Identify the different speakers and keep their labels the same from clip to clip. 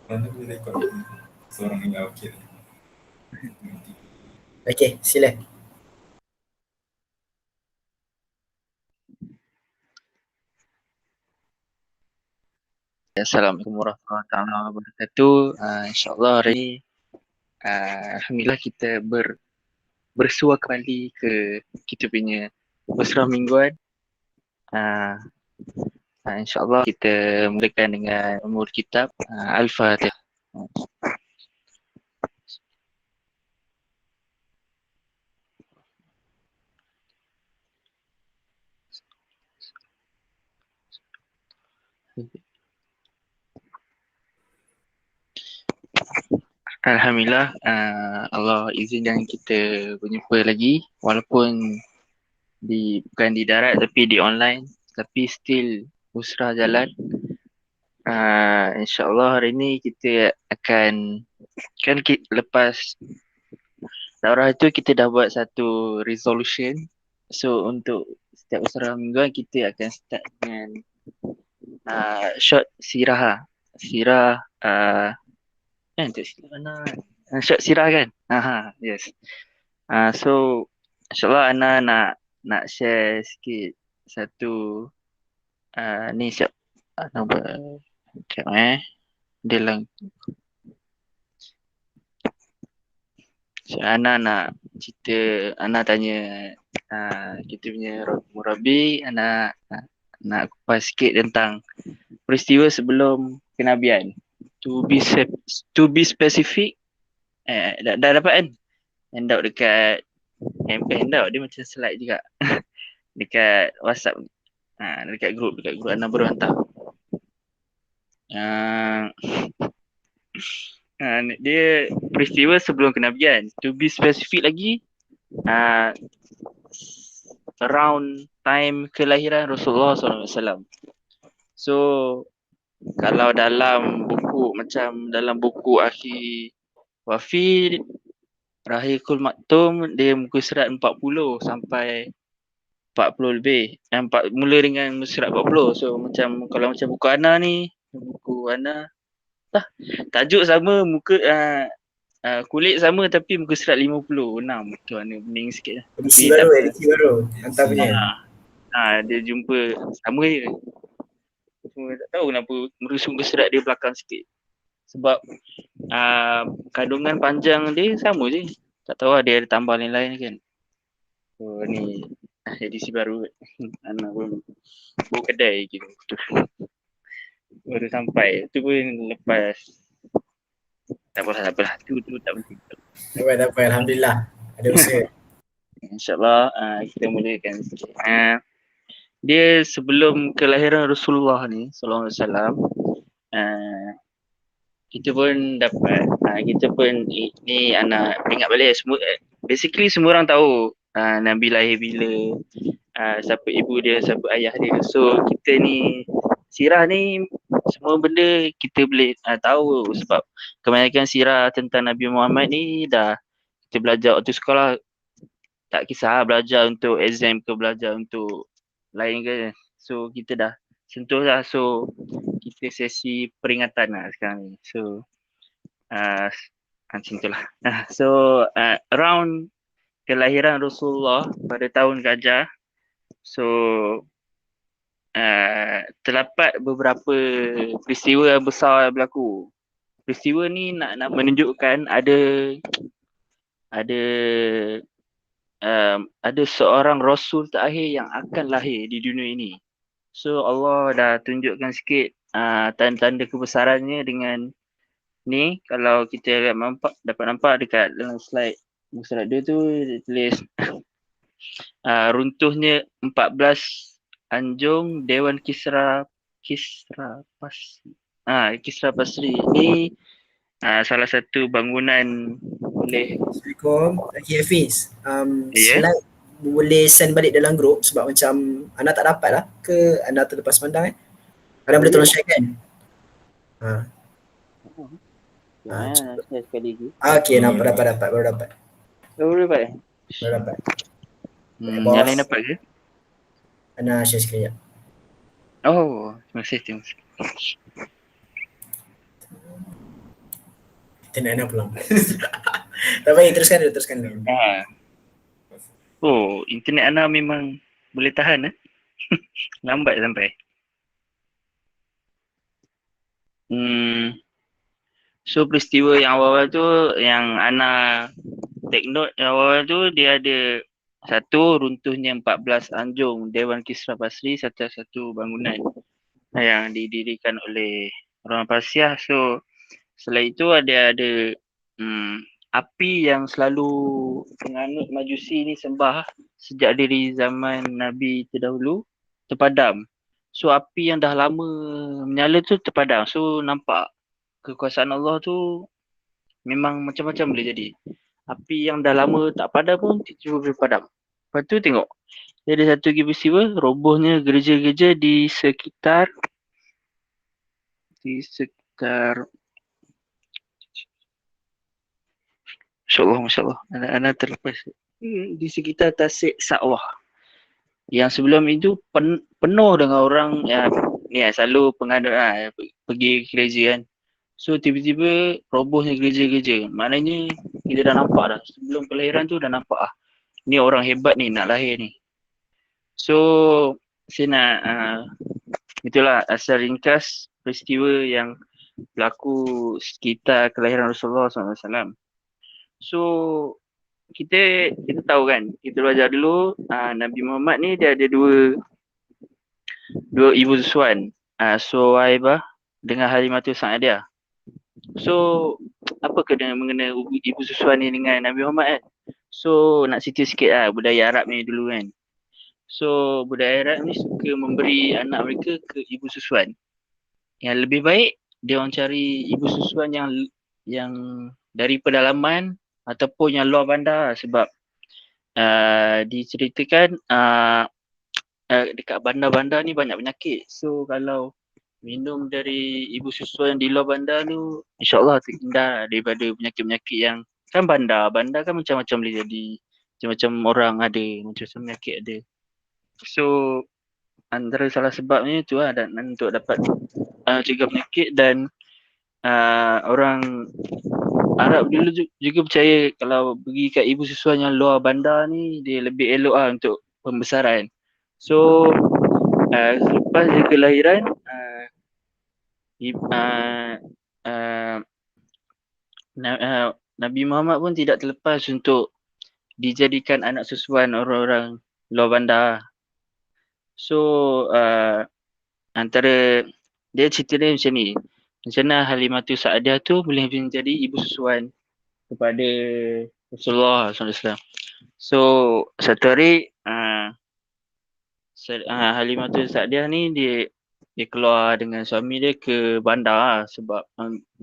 Speaker 1: Mana boleh rekod ni? Seorang yang okey ni.
Speaker 2: Okey, sila.
Speaker 3: Assalamualaikum warahmatullahi wabarakatuh. InsyaAllah hari ini Alhamdulillah kita bersua kembali ke kita punya Usrah Mingguan. InsyaAllah kita mulakan dengan umur kitab Al-Fatihah. Alhamdulillah Allah izinkan kita berjumpa lagi walaupun bukan di darat tapi di online, tapi still usrah jalan. InsyaAllah hari ni kita akan lepas daurah itu kita dah buat satu resolution. So untuk setiap usrah mingguan kita akan start dengan short sirah. Sirah untuk sirah short sirah kan? Yes. So insyaAllah Ana nak share sikit satu ni siap nombor dia lang. So Ana nak cerita, Ana tanya kita punya murabi, Ana nak kupas sikit tentang peristiwa sebelum kenabian. To be specific, dah dapat kan? Handout dekat handout dia macam slide juga. Dekat WhatsApp. Dekat grup Ana baru hantar. Dia peristiwa sebelum kenabian. To be specific lagi, around time kelahiran Rasulullah SAW. So kalau dalam buku Akhi Wafi Rahikul Maktum, dia muka surat 40 sampai 40 lebih. Mula dengan surat 40. So kalau macam buku Ana ni, buku Ana tajuk sama, muka kulit sama tapi muka surat 56. Tu Ana pening sikit lah.
Speaker 2: Edisi baru hantar punya.
Speaker 3: Dia jumpa sama je. Cuma tak tahu kenapa merusuk muka surat dia belakang sikit. Sebab kandungan panjang dia sama je. Tak tahu dia ada tambah lain-lain kan. So ni edisi baru. Ana pun bawa kedai gitu. Baru sampai. Tu pun lepas. Tak apalah. Tu tak penting.
Speaker 2: Tak apa. Alhamdulillah. Ada usaha.
Speaker 3: InsyaAllah kita mulakan sikit. Dia sebelum kelahiran Rasulullah ni sallallahu alaihi wasallam, kita pun dapat ni anak ingat balik semua, basically semua orang tahu Nabi lahir bila, siapa ibu dia, siapa ayah dia. So kita ni sirah ni semua benda kita boleh tahu sebab kebanyakan sirah tentang Nabi Muhammad ni dah kita belajar waktu sekolah. Tak kisah belajar untuk exam ke belajar untuk lain ke. So kita dah sentuh lah. So kita sesi peringatan lah sekarang ni. So macam itulah. So around kelahiran Rasulullah pada tahun Gajah. So terdapat beberapa peristiwa yang besar yang berlaku. Peristiwa ni nak menunjukkan ada seorang Rasul terakhir yang akan lahir di dunia ini. So Allah dah tunjukkan sikit tanda-tanda kebesarannya dengan ni. Kalau kita dapat nampak dekat dalam slide surat dia tu, dia tulis runtuhnya 14 anjung Dewan Kisra Pasri. Ni salah satu bangunan oleh.
Speaker 2: Assalamualaikum. Lagi Hafiz. Slide boleh send balik dalam grup sebab macam Ana tak dapat lah ke Ana terlepas pandang Ana boleh tolong share kan?
Speaker 3: Share sekali lagi.
Speaker 2: Okey, dapat. Baru dapat.
Speaker 3: Baru dapat?
Speaker 2: Baru dapat.
Speaker 3: Yang lain dapat ke?
Speaker 2: Ana share sekejap.
Speaker 3: Oh, terima kasih.
Speaker 2: internet Ana pulang. Tak baik, teruskan dulu.
Speaker 3: Ah. Oh, internet Ana memang boleh tahan lambat sampai. So peristiwa yang awal-awal tu yang Ana take note yang awal tu dia ada satu runtuhnya 14 anjung Dewan Kisra Basri satu bangunan yang didirikan oleh orang Parsiah. So selain itu ada api yang selalu penganut Majusi ni sembah sejak dari zaman Nabi terdahulu terpadam. So api yang dah lama menyala tu terpadam. So nampak kekuasaan Allah tu memang macam-macam boleh jadi. Api yang dah lama tak padam pun tiba-tiba boleh padam. Lepas tu tengok, dia ada satu lagi peristiwa, robohnya gereja-gereja di sekitar Masya Allah, anak terlepas. Di sekitar Tasik Sa'wah. Yang sebelum itu penuh dengan orang yang selalu pengadut pergi gereja kan. So tiba-tiba robohnya gereja-gereja. Maknanya kita dah nampak dah. Sebelum kelahiran tu dah nampak ni orang hebat ni nak lahir ni. So saya nak itulah asal ringkas peristiwa yang berlaku sekitar kelahiran Rasulullah SAW. So kita tahu kan, kita belajar dulu Nabi Muhammad ni dia ada dua ibu susuan, Suwaibah dengan Halimatus Sa'diyah. So apa kena mengenai ibu susuan ni dengan Nabi Muhammad kan? So nak cerita sikit budaya Arab ni dulu kan. So budaya Arab ni suka memberi anak mereka ke ibu susuan. Yang lebih baik dia orang cari ibu susuan yang dari pedalaman ataupun yang luar bandar sebab diceritakan dekat bandar-bandar ni banyak penyakit. So kalau minum dari ibu susuan di luar bandar tu insyaAllah terhindar daripada penyakit-penyakit yang kan bandar kan macam-macam boleh jadi, macam-macam orang ada, macam-macam penyakit ada. So antara salah sebabnya tu dan untuk dapat cegah penyakit dan orang Arab dulu juga percaya kalau pergi kat ibu susuan yang luar bandar ni dia lebih elok untuk pembesaran. So selepas dia kelahiran Nabi Muhammad pun tidak terlepas untuk dijadikan anak susuan orang-orang luar bandar. So antara dia cerita dia macam ni, macam mana Halimatus Sa'diyah tu boleh menjadi ibu susuan kepada Rasulullah SAW. So satu hari Halimatus Sa'diyah ni dia keluar dengan suami dia ke bandar sebab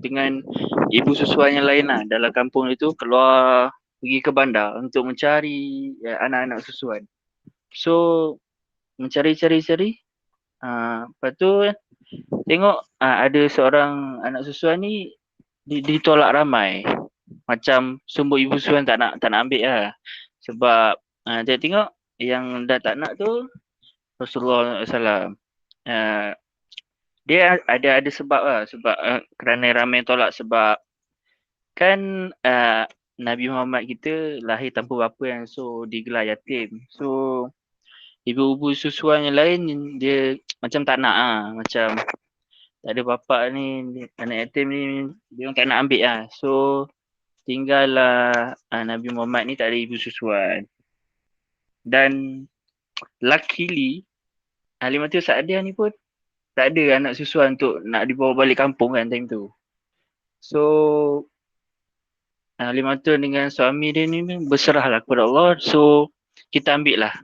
Speaker 3: dengan ibu susuan yang lain dalam kampung itu keluar pergi ke bandar untuk mencari anak-anak susuan. So mencari-cari lepas tu tengok ada seorang anak susuan ni ditolak ramai. Macam sumber ibu susuan tak nak ambil sebab dia tengok yang dah tak nak tu Rasulullah SAW. Dia ada sebab sebab kerana ramai tolak sebab kan Nabi Muhammad kita lahir tanpa bapa kan, so digelar yatim. So ibu-ibu susuan yang lain dia macam tak nak macam tak ada bapa ni, anak yatim ni dia orang tak nak ambil So tinggallah Nabi Muhammad ni tak ada ibu susuan. Dan luckily Halimatus Sa'diyah ni pun tak ada anak susuan untuk nak dibawa balik kampung kan time tu. So Halimatus dengan suami dia ni berserahlah kepada Allah. So kita ambil lah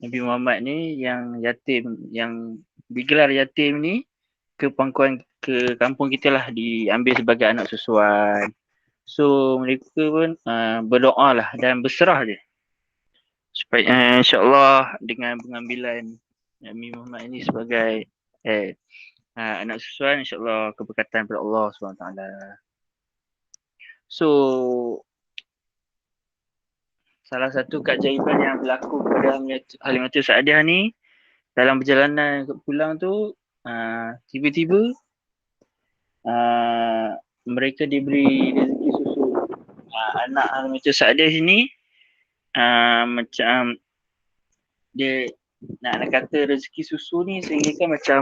Speaker 3: Nabi Muhammad ni yang yatim, yang digelar yatim ni ke pangkuan ke kampung kita lah, diambil sebagai anak susuan. So mereka pun berdoa lah dan berserah je supaya insyaAllah dengan pengambilan Nabi Muhammad ini sebagai anak susuan, insyaAllah keberkatan daripada Allah SWT. So salah satu keajaiban yang berlaku pada Halimatus Sa'diyah ni dalam perjalanan pulang tu tiba-tiba mereka diberi rezeki susu. Anak Al-Matul Sa'diah sini macam dia nak kata rezeki susu ni sehingga kan macam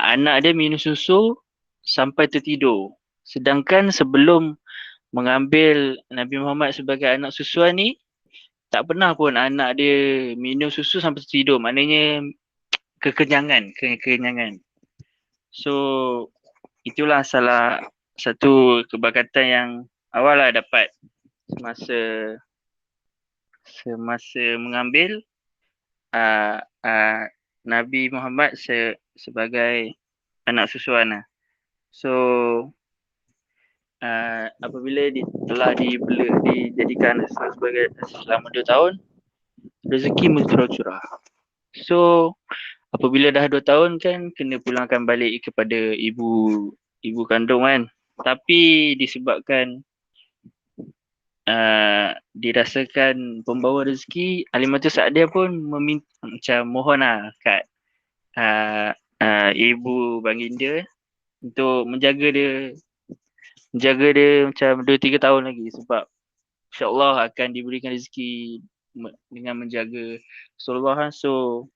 Speaker 3: anak dia minum susu sampai tertidur. Sedangkan sebelum mengambil Nabi Muhammad sebagai anak susuan ni, tak pernah pun anak dia minum susu sampai tertidur. Maknanya kekenyangan. So itulah salah satu keberkatan yang awal lah dapat semasa mengambil Nabi Muhammad sebagai anak susuan lah. So apabila telah dijadikan sebagai selama 2 tahun, rezeki mencurah-curah. So apabila dah 2 tahun kan kena pulangkan balik kepada ibu kandung kan. Tapi disebabkan dirasakan pembawa rezeki, Halimatus Sa'diah pun macam mohon lah kat ibu baginda untuk menjaga dia macam 2-3 tahun lagi, sebab insyaAllah akan diberikan rezeki dengan menjaga Rasulullah. So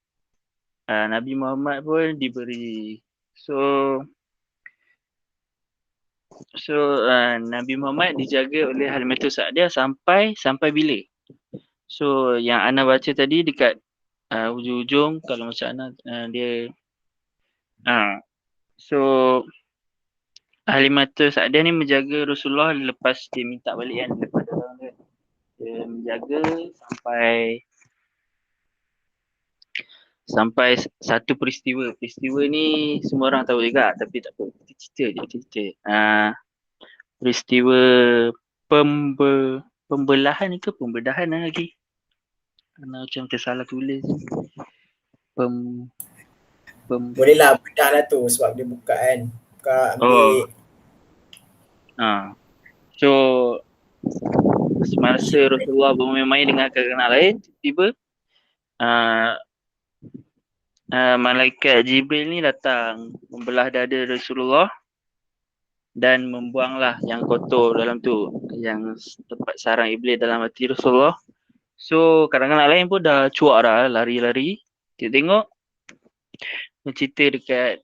Speaker 3: Nabi Muhammad pun diberi. So Nabi Muhammad dijaga oleh Halimatus Sa'diah sampai bila? So yang Ana baca tadi dekat hujung-hujung, kalau macam Ana dia so Halimatus Sa'diah ni menjaga Rasulullah lepas dia minta balik kan, lepas dia menjaga sampai satu peristiwa ni semua orang tahu juga, tapi tak apa, cerita peristiwa pembelahan ke pembedahan lagi, Ana macam tersalah tulis
Speaker 2: boleh lah bedah lah tu sebab dia buka kan, ambil
Speaker 3: so semasa Rasulullah bermain-main dengan kanak-kanak lain, tiba malaikat Jibril ni datang membelah dada Rasulullah dan membuanglah yang kotor dalam tu, yang tempat sarang iblis dalam hati Rasulullah. So kanak-kanak lain pun dah cuak dah, lari-lari. Kita tengok cerita dekat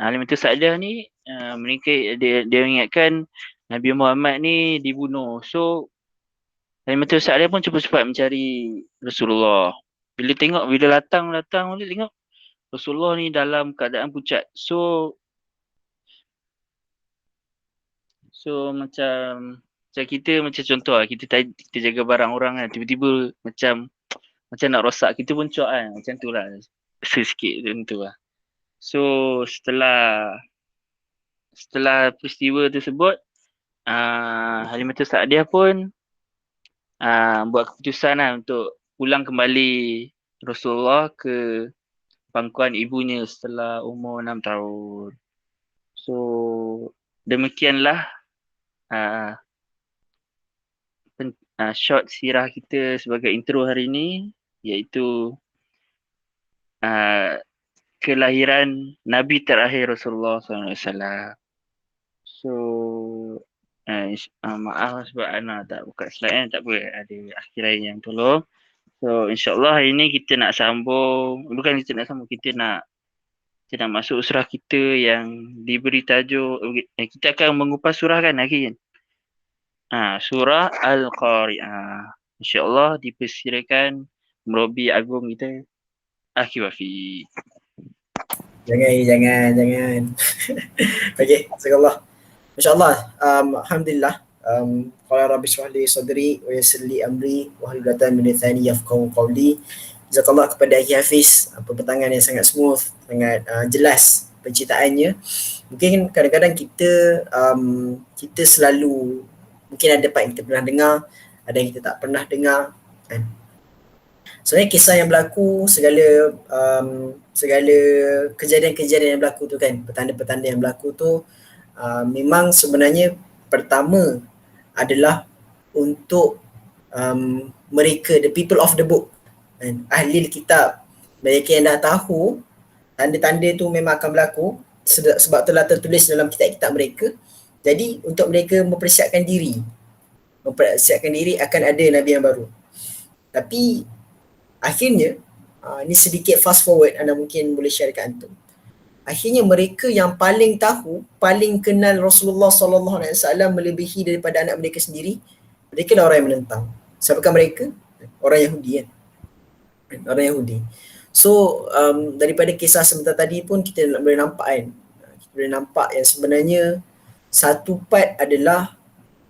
Speaker 3: Halimatus Sa'diah ni, mereka dia ingatkan Nabi Muhammad ni dibunuh. So Halimatus Sa'diah pun cepat-cepat mencari Rasulullah. Bila datang tengok Rasulullah ni dalam keadaan pucat. So macam kita macam contoh lah, kita jaga barang orang kan, tiba-tiba macam nak rosak, kita pun cuak kan, macam tu lah, sikit macam tu lah. So setelah peristiwa tersebut, Halimatus Sa'diah pun buat keputusan lah untuk pulang kembali Rasulullah ke pangkuan ibunya setelah umur 6 tahun. So demikianlah short sirah kita sebagai intro hari ini, iaitu kelahiran Nabi terakhir Rasulullah SAW. So maaf sebab Ana tak buka slide tak apa, ada akhirai yang tolong. So insyaAllah hari ni kita nak masuk surah kita yang diberi tajuk, kita akan mengupas surah kan hari ni, surah Al-Qari'ah. InsyaAllah dipersilakan Murabi Agung kita, Akhi Wafi.
Speaker 2: Jangan. Okey, jazakallah. Masya-Allah. Alhamdulillah. Qala rabbi shrah li sadri wa yassir li amri wa hlul 'uqdatam min lisani yafqahu qawli. Jazakallah kepada Akhi Hafiz, pepetangan yang sangat smooth, sangat jelas penciptaannya. Mungkin kadang-kadang kita selalu, mungkin ada part yang kita pernah dengar, ada yang kita tak pernah dengar kan. Sebenarnya kisah yang berlaku, segala kejadian-kejadian yang berlaku tu kan, petanda-petanda yang berlaku tu memang sebenarnya pertama adalah untuk mereka, the people of the book kan, ahli kitab. Mereka yang dah tahu tanda-tanda tu memang akan berlaku sebab telah tertulis dalam kitab-kitab mereka. Jadi untuk mereka mempersiapkan diri akan ada Nabi yang baru. Tapi akhirnya, ni sedikit fast forward, anda mungkin boleh share dekat antum. Akhirnya mereka yang paling tahu, paling kenal Rasulullah SAW melebihi daripada anak mereka sendiri, mereka lah orang yang menentang. Siapakah mereka? Orang Yahudi kan? Orang Yahudi. So daripada kisah sebentar tadi pun kita boleh nampak kan, kita boleh nampak yang sebenarnya satu part adalah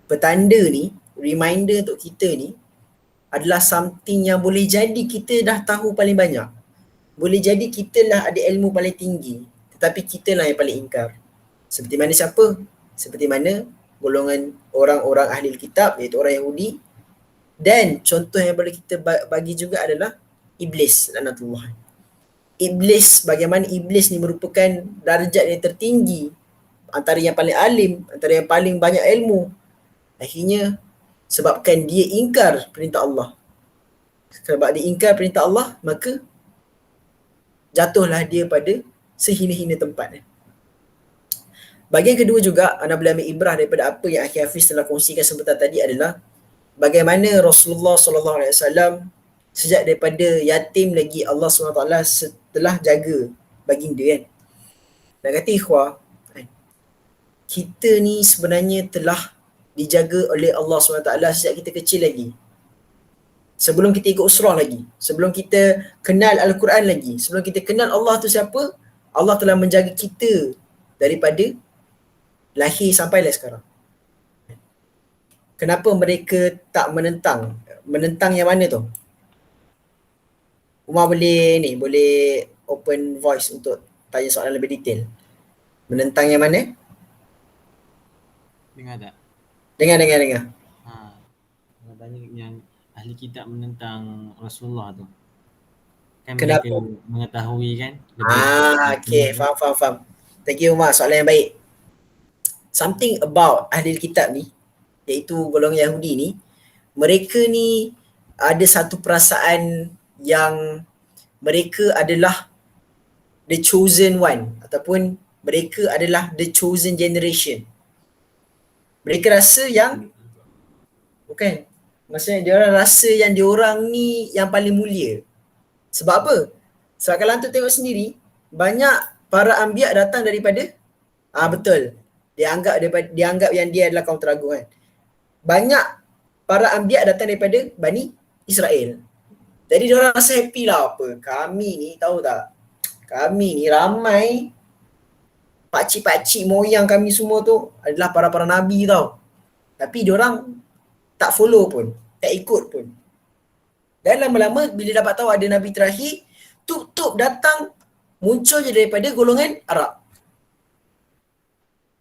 Speaker 2: petanda ni, reminder untuk kita ni adalah something yang boleh jadi kita dah tahu paling banyak. Boleh jadi kita lah ada ilmu paling tinggi, tetapi kita lah yang paling ingkar. Seperti mana siapa? Seperti mana golongan orang-orang ahli kitab, iaitu orang Yahudi. Dan contoh yang boleh kita bagi juga adalah Iblis, laknatullah. Iblis, bagaimana Iblis ni merupakan darjat yang tertinggi, antara yang paling alim, antara yang paling banyak ilmu. Akhirnya sebabkan dia ingkar perintah Allah. Sebab dia ingkar perintah Allah, maka jatuhlah dia pada sehina-hina tempat. Bahagian kedua juga, anda boleh ambil ibrah daripada apa yang Akhi Hafiz telah kongsikan sebentar tadi adalah bagaimana Rasulullah SAW sejak daripada yatim lagi Allah SWT telah jaga baginda kan. Nak kata ikhwah, kita ni sebenarnya telah dijaga oleh Allah SWT sejak kita kecil lagi. Sebelum kita ikut usrah lagi, sebelum kita kenal Al-Quran lagi, sebelum kita kenal Allah tu siapa, Allah telah menjaga kita daripada lahir sampailah sekarang. Kenapa mereka tak menentang? Menentang yang mana tu? Umar boleh open voice untuk tanya soalan lebih detail. Menentang yang mana?
Speaker 4: Dengar tak?
Speaker 2: Dengar.
Speaker 4: Kalau tanya yang ahli kitab menentang Rasulullah tu, kan
Speaker 2: Kenapa?
Speaker 4: mereka mengetahui kan?
Speaker 2: Okay, faham. Thank you Umar, soalan yang baik. Something about ahli kitab ni, iaitu golongan Yahudi ni, mereka ni ada satu perasaan yang mereka adalah the chosen one, ataupun mereka adalah the chosen generation. Mereka rasa yang bukan, maksudnya dia orang rasa yang dia orang ni yang paling mulia. Sebab apa? Sebab kalau antum tengok sendiri, banyak para anbiya datang daripada betul. Dia anggap yang dia adalah kaum teragung kan. Banyak para anbiya datang daripada Bani Israel. Jadi dia orang rasa happy lah, apa? Kami ni tahu tak? Kami ni ramai pakcik-pakcik moyang kami semua tu adalah para-para nabi tau. Tapi diorang tak follow pun, tak ikut pun. Dan lama-lama bila dapat tahu ada nabi terakhir, tup-tup datang muncul je daripada golongan Arab.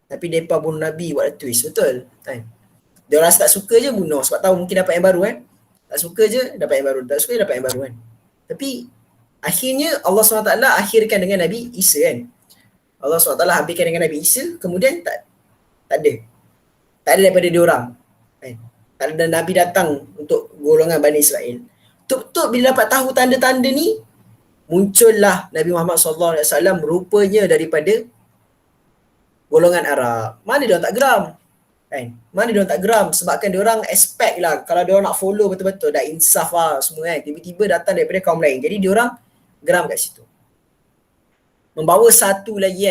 Speaker 2: Tapi mereka bunuh nabi, buat twist, betul kan? Diorang tak suka je bunuh sebab tahu mungkin dapat yang baru kan. Tak suka je dapat yang baru, tak suka je dapat yang baru kan. Tapi akhirnya Allah SWT akhirkan dengan Nabi Isa kan. Allah SWT habiskan dengan Nabi Isa, kemudian tak ada daripada diorang kan? Tak ada Nabi datang untuk golongan Bani Israel. Tuk-tuk bila dapat tahu tanda-tanda ni, muncullah Nabi Muhammad SAW rupanya daripada golongan Arab. Mana diorang tak geram kan? Mana diorang tak geram? Sebabkan diorang expect lah kalau diorang nak follow betul-betul, dah insaf lah semua kan. Tiba-tiba datang daripada kaum lain. Jadi diorang geram kat situ. Membawa satu lagi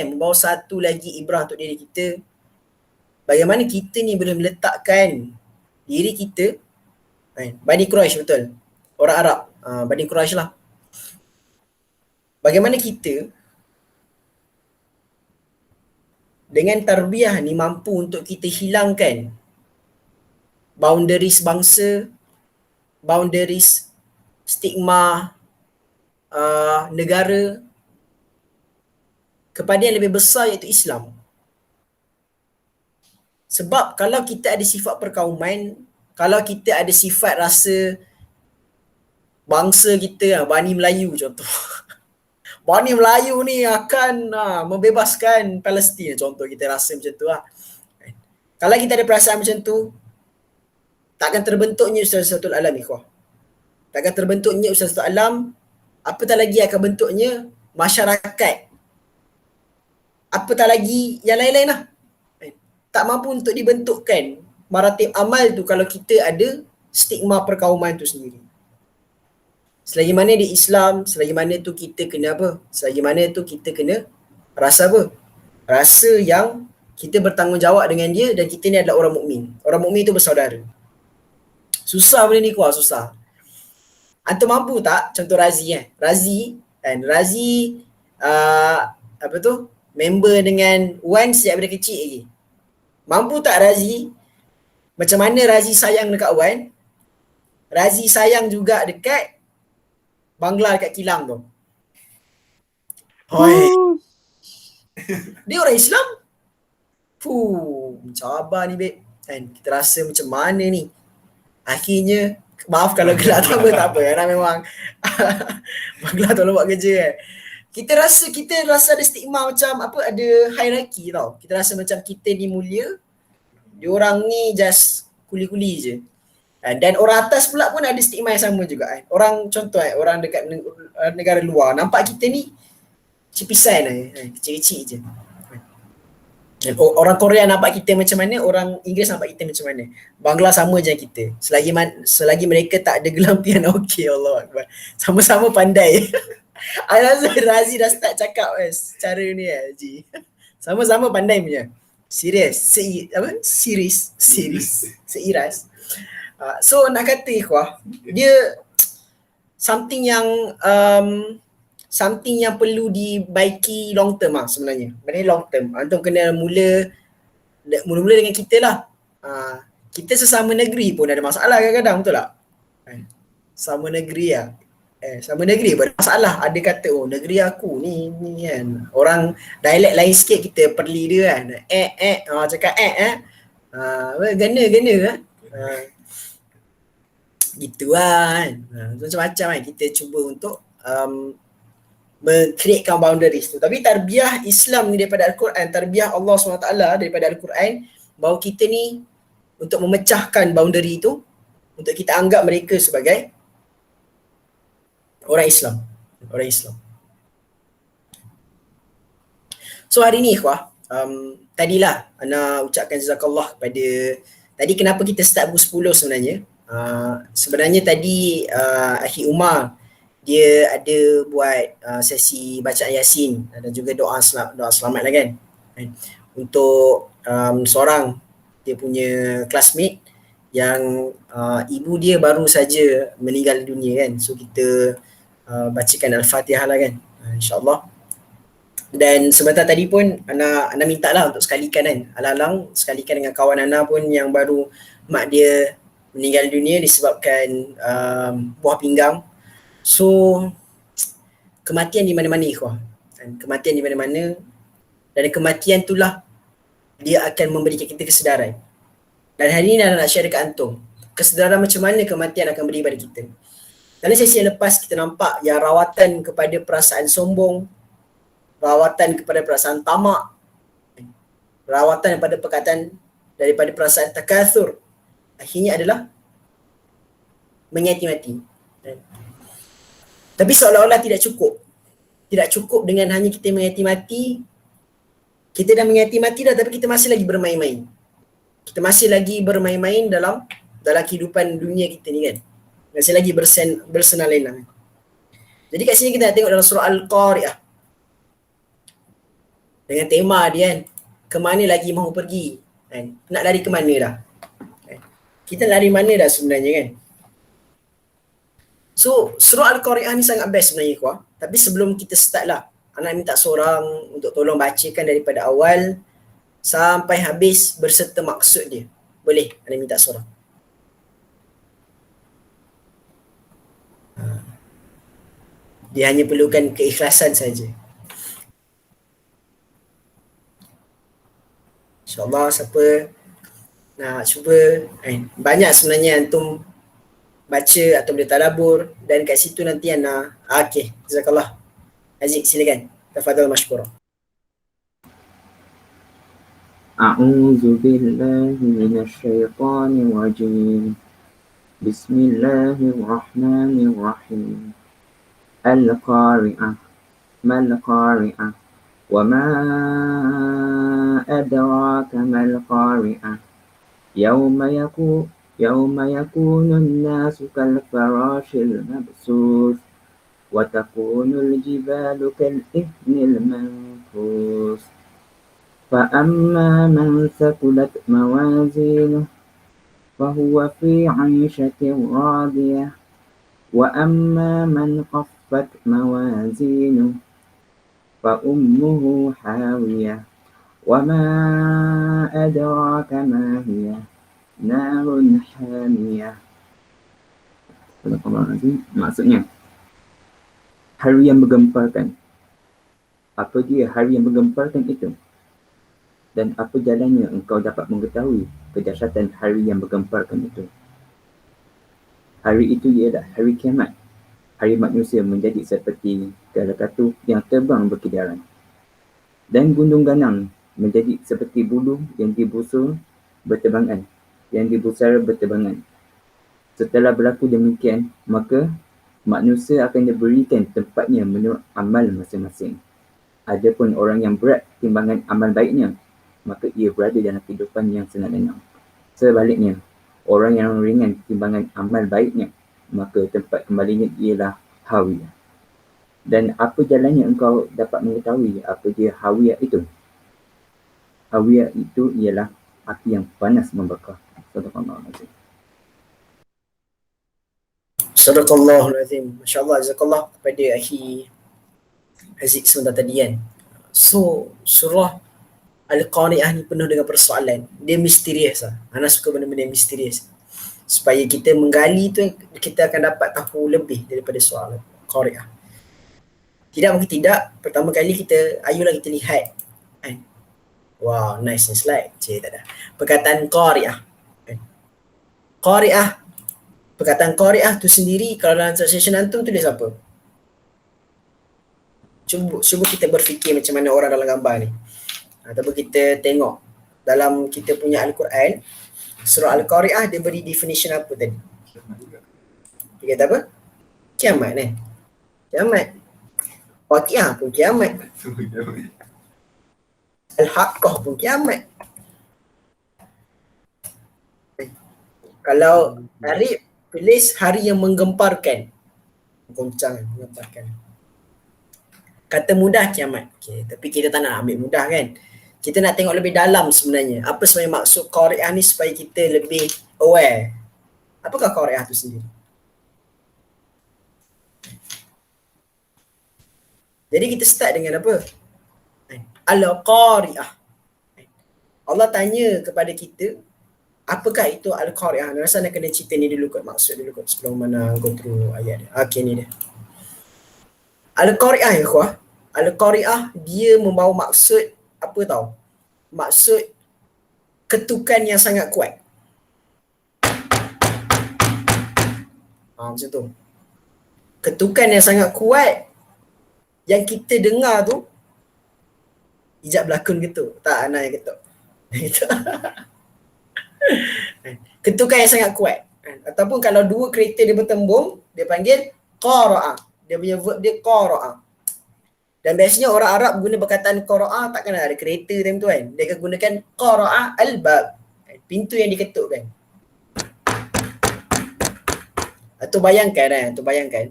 Speaker 2: ibrah untuk diri kita. Bagaimana kita ni boleh meletakkan diri kita kan? Bani Quraisy, betul. Orang Arab, Bani Quraisy lah. Bagaimana kita dengan tarbiyah ni mampu untuk kita hilangkan boundaries bangsa, boundaries stigma negara kepada yang lebih besar, iaitu Islam. Sebab kalau kita ada sifat perkauman, kalau kita ada sifat rasa bangsa kita, Bani Melayu contoh. Bani Melayu ni akan membebaskan Palestin, contoh kita rasa macam tu lah. Kalau kita ada perasaan macam tu, takkan terbentuknya Ustazatul Alam ikhwah. Takkan terbentuknya Ustazatul Alam, apatah lagi akan bentuknya masyarakat. Apatah lagi yang lain-lain lah. tak mampu untuk dibentukkan maratib amal tu kalau kita ada stigma perkauman tu sendiri. Selagi mana di Islam, selagi mana tu kita kena apa? Selagi mana tu kita kena rasa apa? Rasa yang kita bertanggungjawab dengan dia dan kita ni adalah orang mukmin. Orang mukmin tu bersaudara. Susah benda ni kuah, susah. Antum mampu tak? Contoh Razi kan. Razi apa tu? Member dengan Wan sejak daripada kecil lagi. Mampu tak Razi? Macam mana Razi sayang dekat Wan? Razi sayang juga dekat Bangla dekat Kilang tu. Hoi. Dia orang Islam. Mencabar ni babe. Kan kita rasa macam mana ni? Akhirnya maaf kalau gelak tak apa karena memang Bangla tolong buat kerja kan. Kita rasa ada stigma macam apa, ada hierarki tau. Kita rasa macam kita ni mulia, diorang ni just kuli-kuli je. Dan orang atas pula pun ada stigma yang sama juga kan. Orang contoh orang dekat negara luar nampak kita ni cipisan kecil-kecil je. Dan orang Korea nampak kita macam mana, orang Inggeris nampak kita macam mana. Bangla sama je kita. Selagi mereka tak ada gelampian okey, Allah Akbar. Sama-sama pandai. Razi dah start cakap secara ni Ji. Sama-sama pandai punya. Serius. Seiras. So nak kata ikhwah, dia something yang perlu dibaiki long term sebenarnya. Maknanya long term. Antum kena mula dengan kita lah. Kita sesama negeri pun ada masalah kadang-kadang, betul tak? Sama negeri lah. Sama negeri pun ada masalah. Ada kata, negeri aku ni kan. Orang dialek lain sikit kita perli dia kan. Cakap gana kan. Gitu kan. Macam-macam kan. Kita cuba untuk createkan boundaries tu. Tapi tarbiyah Islam ni daripada Al-Quran, tarbiyah Allah SWT daripada Al-Quran, bahawa kita ni untuk memecahkan boundary tu, untuk kita anggap mereka sebagai orang Islam. So hari ni ikhwah, tadilah ana ucapkan jazakallah kepada, tadi kenapa kita start pukul 10 sebenarnya. Sebenarnya tadi Akhi Umar dia ada buat sesi bacaan Yasin dan juga doa selamat lah kan. Untuk seorang dia punya classmate yang ibu dia baru saja meninggal dunia kan. So kita bacakan Al-Fatihah lah kan, insyaAllah. Dan sebentar tadi pun Ana minta lah untuk sekalikan kan, alang-alang sekalikan dengan kawan Ana pun yang baru mak dia meninggal dunia disebabkan buah pinggang. So kematian di mana-mana ikhwah. Kematian di mana-mana, dan kematian itulah dia akan memberikan kita kesedaran. Dan hari ini nak share dekat antum kesedaran macam mana kematian akan beri pada kita. Dalam sesi yang lepas kita nampak yang rawatan kepada perasaan sombong, rawatan kepada perasaan tamak, rawatan daripada perkataan daripada perasaan takatsur, akhirnya adalah menyati-mati. Tapi seolah-olah tidak cukup dengan hanya kita menyati-mati. Kita dah menyati-mati dah, tapi kita masih lagi bermain-main. Kita masih lagi bermain-main dalam kehidupan dunia kita ni kan. Masih lagi bersenang-lenang. Jadi kat sini kita nak tengok dalam surah Al-Qari'ah. Dengan tema dia kan, kemana lagi mahu pergi kan? Nak lari ke mana dah kan? Kita lari mana dah sebenarnya kan. So surah Al-Qari'ah ni sangat best sebenarnya kuah. Tapi sebelum kita start lah, anak minta seorang untuk tolong bacakan daripada awal sampai habis berserta maksud dia. Boleh? Anak minta seorang. Dia hanya perlukan keikhlasan saja. InsyaAllah siapa nak cuba, banyak sebenarnya antum baca atau boleh tadabbur, dan kat situ nanti ana okey, jazakallah. Aziz silakan. Tafadhal mashkura.
Speaker 5: A'udzu billahi minasy syaithanir rajim. Bismillahirrahmanirrahim. Al-Qari'ah. Mal-Qari'ah. Wa ma أدراك ما القارعة يوم يكون الناس كالفراش المبثوث وتكون الجبال كالإهن المنفوش فأما من ثقلت موازينه فهو في عيشة راضية وأما من خفت موازينه فأمه حاوية وما أدراك ما هي نار حامية. Maksudnya hari yang menggemparkan. Apa dia hari yang menggemparkan itu? Dan apa jalannya engkau dapat mengetahui kedahsyatan hari yang menggemparkan itu? Hari itu ialah hari kiamat. Hari manusia menjadi seperti galakatu yang terbang berkidaran. Dan gunung ganang menjadi seperti bulu yang dibusur berterbangan, yang dibusar berterbangan. Setelah berlaku demikian, maka manusia akan diberikan tempatnya menurut amal masing-masing. Adapun orang yang berat timbangan amal baiknya, maka ia berada dalam kehidupan yang senang tenang. Sebaliknya, orang yang ringan timbangan amal baiknya, maka tempat kembalinya ialah hawiyah. Dan apa jalannya engkau dapat mengetahui apa dia hawiyah itu? Hawiyah itu ialah api yang panas membakar. Sadaqallahul-azim.
Speaker 2: Sadaqallahul azim. Masya-Allah, jazakallah kepada akhi Aziz sebentar tadi kan. So, surah Al-Qari'ah ni penuh dengan persoalan. Dia misterius lah. Ana suka benda-benda yang misterius. Supaya kita menggali tu, kita akan dapat tahu lebih daripada soal Qari'ah. Tidak mungkin tidak. Pertama kali ayolah kita lihat. Kan? Wow, nice slide. Cik, tak ada. Perkataan Qari'ah. Kan? Qari'ah. Perkataan Qari'ah tu sendiri, kalau dalam translation antum tulis apa? Cuba kita berfikir macam mana orang dalam gambar ni. Ataupun kita tengok dalam kita punya Al-Quran, surah Al-Qari'ah dia beri definition apa tadi? Dia kata apa? Kiamat ni. Kiamat. Waqi'ah pun kiamat. Al-Haqqah pun kiamat. Kalau Arif tulis hari yang menggemparkan. Goncang, menggemparkan. Kata mudah kiamat. Okay, tapi kita tak nak ambil mudah kan. Kita nak tengok lebih dalam sebenarnya. Apa sebenarnya maksud Qari'ah ni supaya kita lebih aware. Apakah Qari'ah tu sendiri? Jadi kita start dengan apa? Al-Qari'ah. Allah tanya kepada kita, apakah itu Al-Qari'ah? Saya rasa nak kena cerita ni dulu kot, maksud dulu kot sebelum mana go through ayat dia. Okay, ni dia. Al-Qari'ah ya kuah. Al-Qari'ah dia membawa maksud apa tau? Maksud ketukan yang sangat kuat. Macam tu. Ketukan yang sangat kuat yang kita dengar tu hijab berlakon gitu. Tak, Ana yang ketuk. Ketukan yang sangat kuat. Ataupun kalau dua kereta dia bertembung, dia panggil qara'ah. Dia punya verb dia qara'ah. Dan biasanya orang Arab guna perkataan qara'ah takkan ada kereta time tu kan. Dia akan gunakan qara'ah al-bab. Pintu yang diketukkan. Tu bayangkan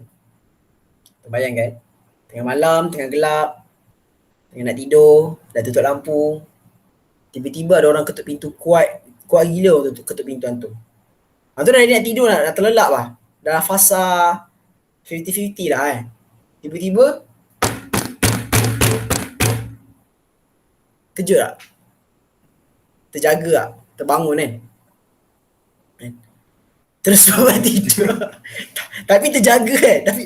Speaker 2: tengah malam, tengah gelap, tengah nak tidur, dah tutup lampu. Tiba-tiba ada orang ketuk pintu kuat gila tu ketuk pintu antum. Antum dah nak tidur, nak terlelap lah. Dah fasa 50-50 lah kan. Tiba-tiba kejut tak? Terjaga tak? Terbangun kan? Terus bawa tidur. Tapi terjaga kan? Tapi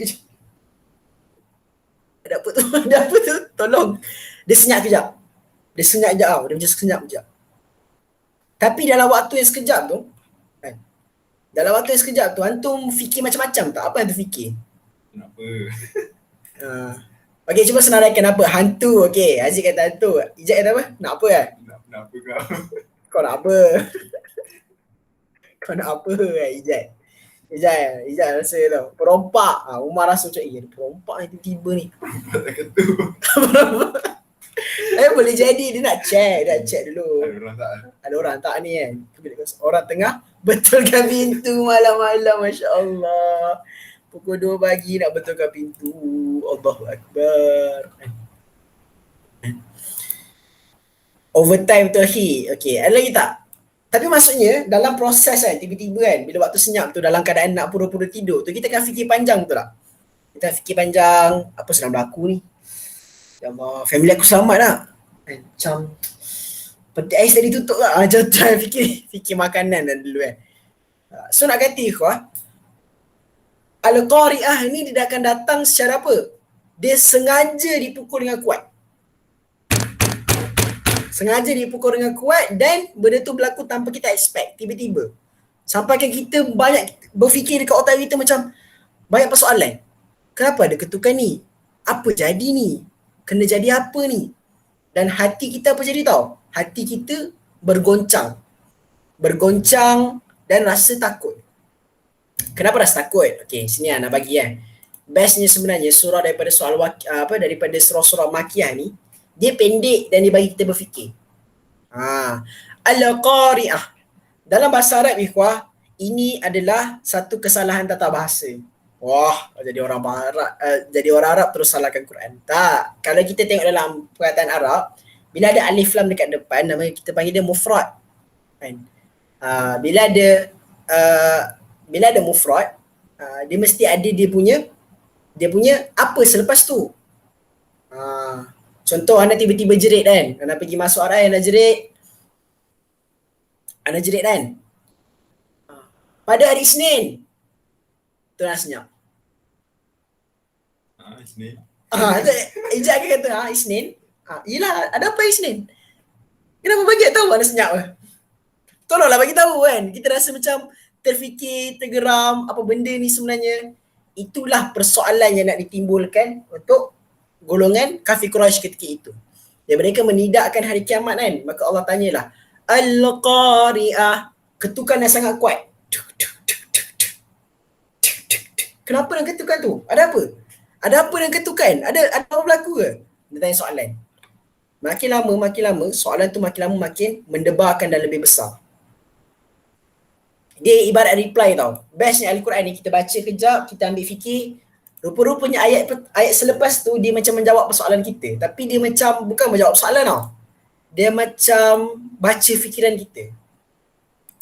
Speaker 2: ada apa tu? Tolong. Dia senyap kejap. Dia macam senyap kejap. Tapi dalam waktu yang sekejap tu, kan? Dalam waktu yang sekejap tu, antum fikir macam-macam tak? Apa yang antum fikir?
Speaker 1: Kenapa?
Speaker 2: Okay, cuba senaraikan apa? Hantu, okay. Aziz kata hantu. Ijat kata apa? Nak apa kan?
Speaker 1: Kenapa kau?
Speaker 2: Kau nak apa? Kau nak apa kan Ijat? Ijat rasa tau. Perompak. Umar rasa macam, ada perompak ni tiba-tiba ni.
Speaker 1: Tak ketuk.
Speaker 2: Boleh jadi dia nak check dulu.
Speaker 1: Ada orang tak?
Speaker 2: Ada orang tak ni kan? Orang tengah betulkan pintu malam-malam, Masya Allah. Pukul 2 pagi nak betulkan pintu. Allahu Akbar. Overtime tu akhi. Okay, ada lagi tak? Tapi maksudnya dalam proses kan, tiba-tiba kan, bila waktu senyap tu dalam keadaan nak pura-pura tidur tu, kita akan fikir panjang betul tak? Kita fikir panjang, apa sedang berlaku ni? Ya Allah, family aku selamat tak? Macam peti ais tadi tutup tak? Macam tu kan fikir makanan dan dulu kan. So nak kata ikhwah, Al-Qari'ah ni dia akan datang secara apa? Dia sengaja dipukul dengan kuat. Sengaja dipukul dengan kuat dan benda tu berlaku tanpa kita expect, tiba-tiba. Sampaikan kita banyak berfikir dekat otak kita macam banyak persoalan. Kenapa ada ketukan ni? Apa jadi ni? Kena jadi apa ni? Dan hati kita apa jadi tau? Hati kita bergoncang. Bergoncang dan rasa takut. Kenapa rasa takut? Okey, sini nak bagi kan. Bestnya sebenarnya surah daripada daripada surah-surah Makiyah ni, dia pendek dan dia bagi kita berfikir. Al-Qari'ah. Dalam bahasa Arab ikhwah, ini adalah satu kesalahan tata bahasa. Wah, jadi orang Arab terus salahkan Quran. Tak. Kalau kita tengok dalam perkataan Arab, bila ada alif lam dekat depan, nama kita panggil dia mufrad. Kan? Bila ada mufrad, dia mesti ada dia punya apa selepas tu. Contoh anda tiba-tiba jerit kan, anda pergi masuk arah anda jerit kan. Pada hari Isnin tu dah senyap.
Speaker 1: Isnin.
Speaker 2: Ijaz akan kata Isnin. Yelah, ada apa Isnin? Kenapa bagi tahu anda senyap? Tolonglah bagi tahu kan. Kita rasa macam terfikir, tergeram, apa benda ni sebenarnya. Itulah persoalan yang nak ditimbulkan untuk golongan kafir Quraisy ketika itu. Dan mereka menidakkan hari kiamat kan. Maka Allah tanyalah, Al-Qari'ah, ketukan yang sangat kuat. Kenapa dengan ketukan tu? Ada apa? Ada apa dengan ketukan? Ada apa berlaku ke? Dia tanya soalan. Makin lama, soalan tu makin lama makin mendebarkan dan lebih besar. Dia ibarat reply tau. Bestnya Al-Quran ni kita baca kejap, kita ambil fikir. Rupa-rupanya ayat selepas tu dia macam menjawab persoalan kita. Tapi dia macam bukan menjawab soalan tau. Dia macam baca fikiran kita.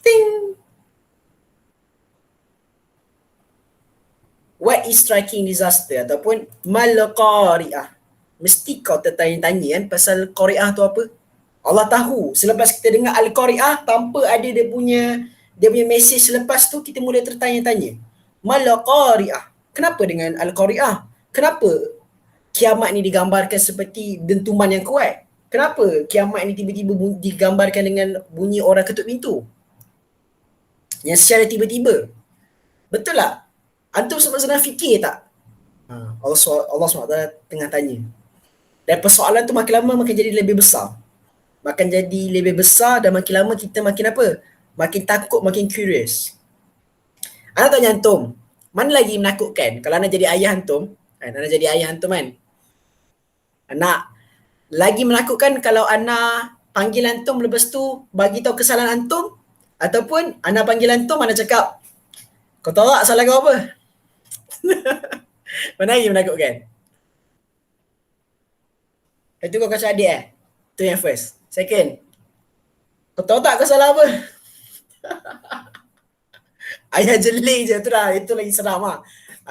Speaker 2: Ting. What is striking disaster ataupun mal-qari'ah. Mesti kau tertanya-tanya kan pasal qari'ah tu apa? Allah tahu. Selepas kita dengar al-qari'ah tanpa ada dia punya mesej selepas tu, kita mula tertanya-tanya. Mal-qari'ah. Kenapa dengan al-qari'ah? Kenapa kiamat ni digambarkan seperti dentuman yang kuat? Kenapa kiamat ni tiba-tiba digambarkan dengan bunyi orang ketuk pintu? Yang secara tiba-tiba. Betul tak? Antum sedang fikir tak? Allah SWT tengah tanya. Dan persoalan tu makin lama makin jadi lebih besar. Makin jadi lebih besar dan makin lama kita makin apa? Makin takut, makin curious. Ana tanya antum, mana lagi menakutkan? Kalau anak jadi ayah antum, kan? Anak jadi ayah antum kan? Anak lagi menakutkan kalau anak panggil antum lepas tu bagi tahu kesalahan antum, ataupun anak panggil antum, anak cakap, kau tahu tak salah kau apa? Mana lagi menakutkan? Itu kau kacau adik Itu yang first. Second, kau tahu tak kau salah apa? Ayah jeling je tu dah. Itu lagi seram lah.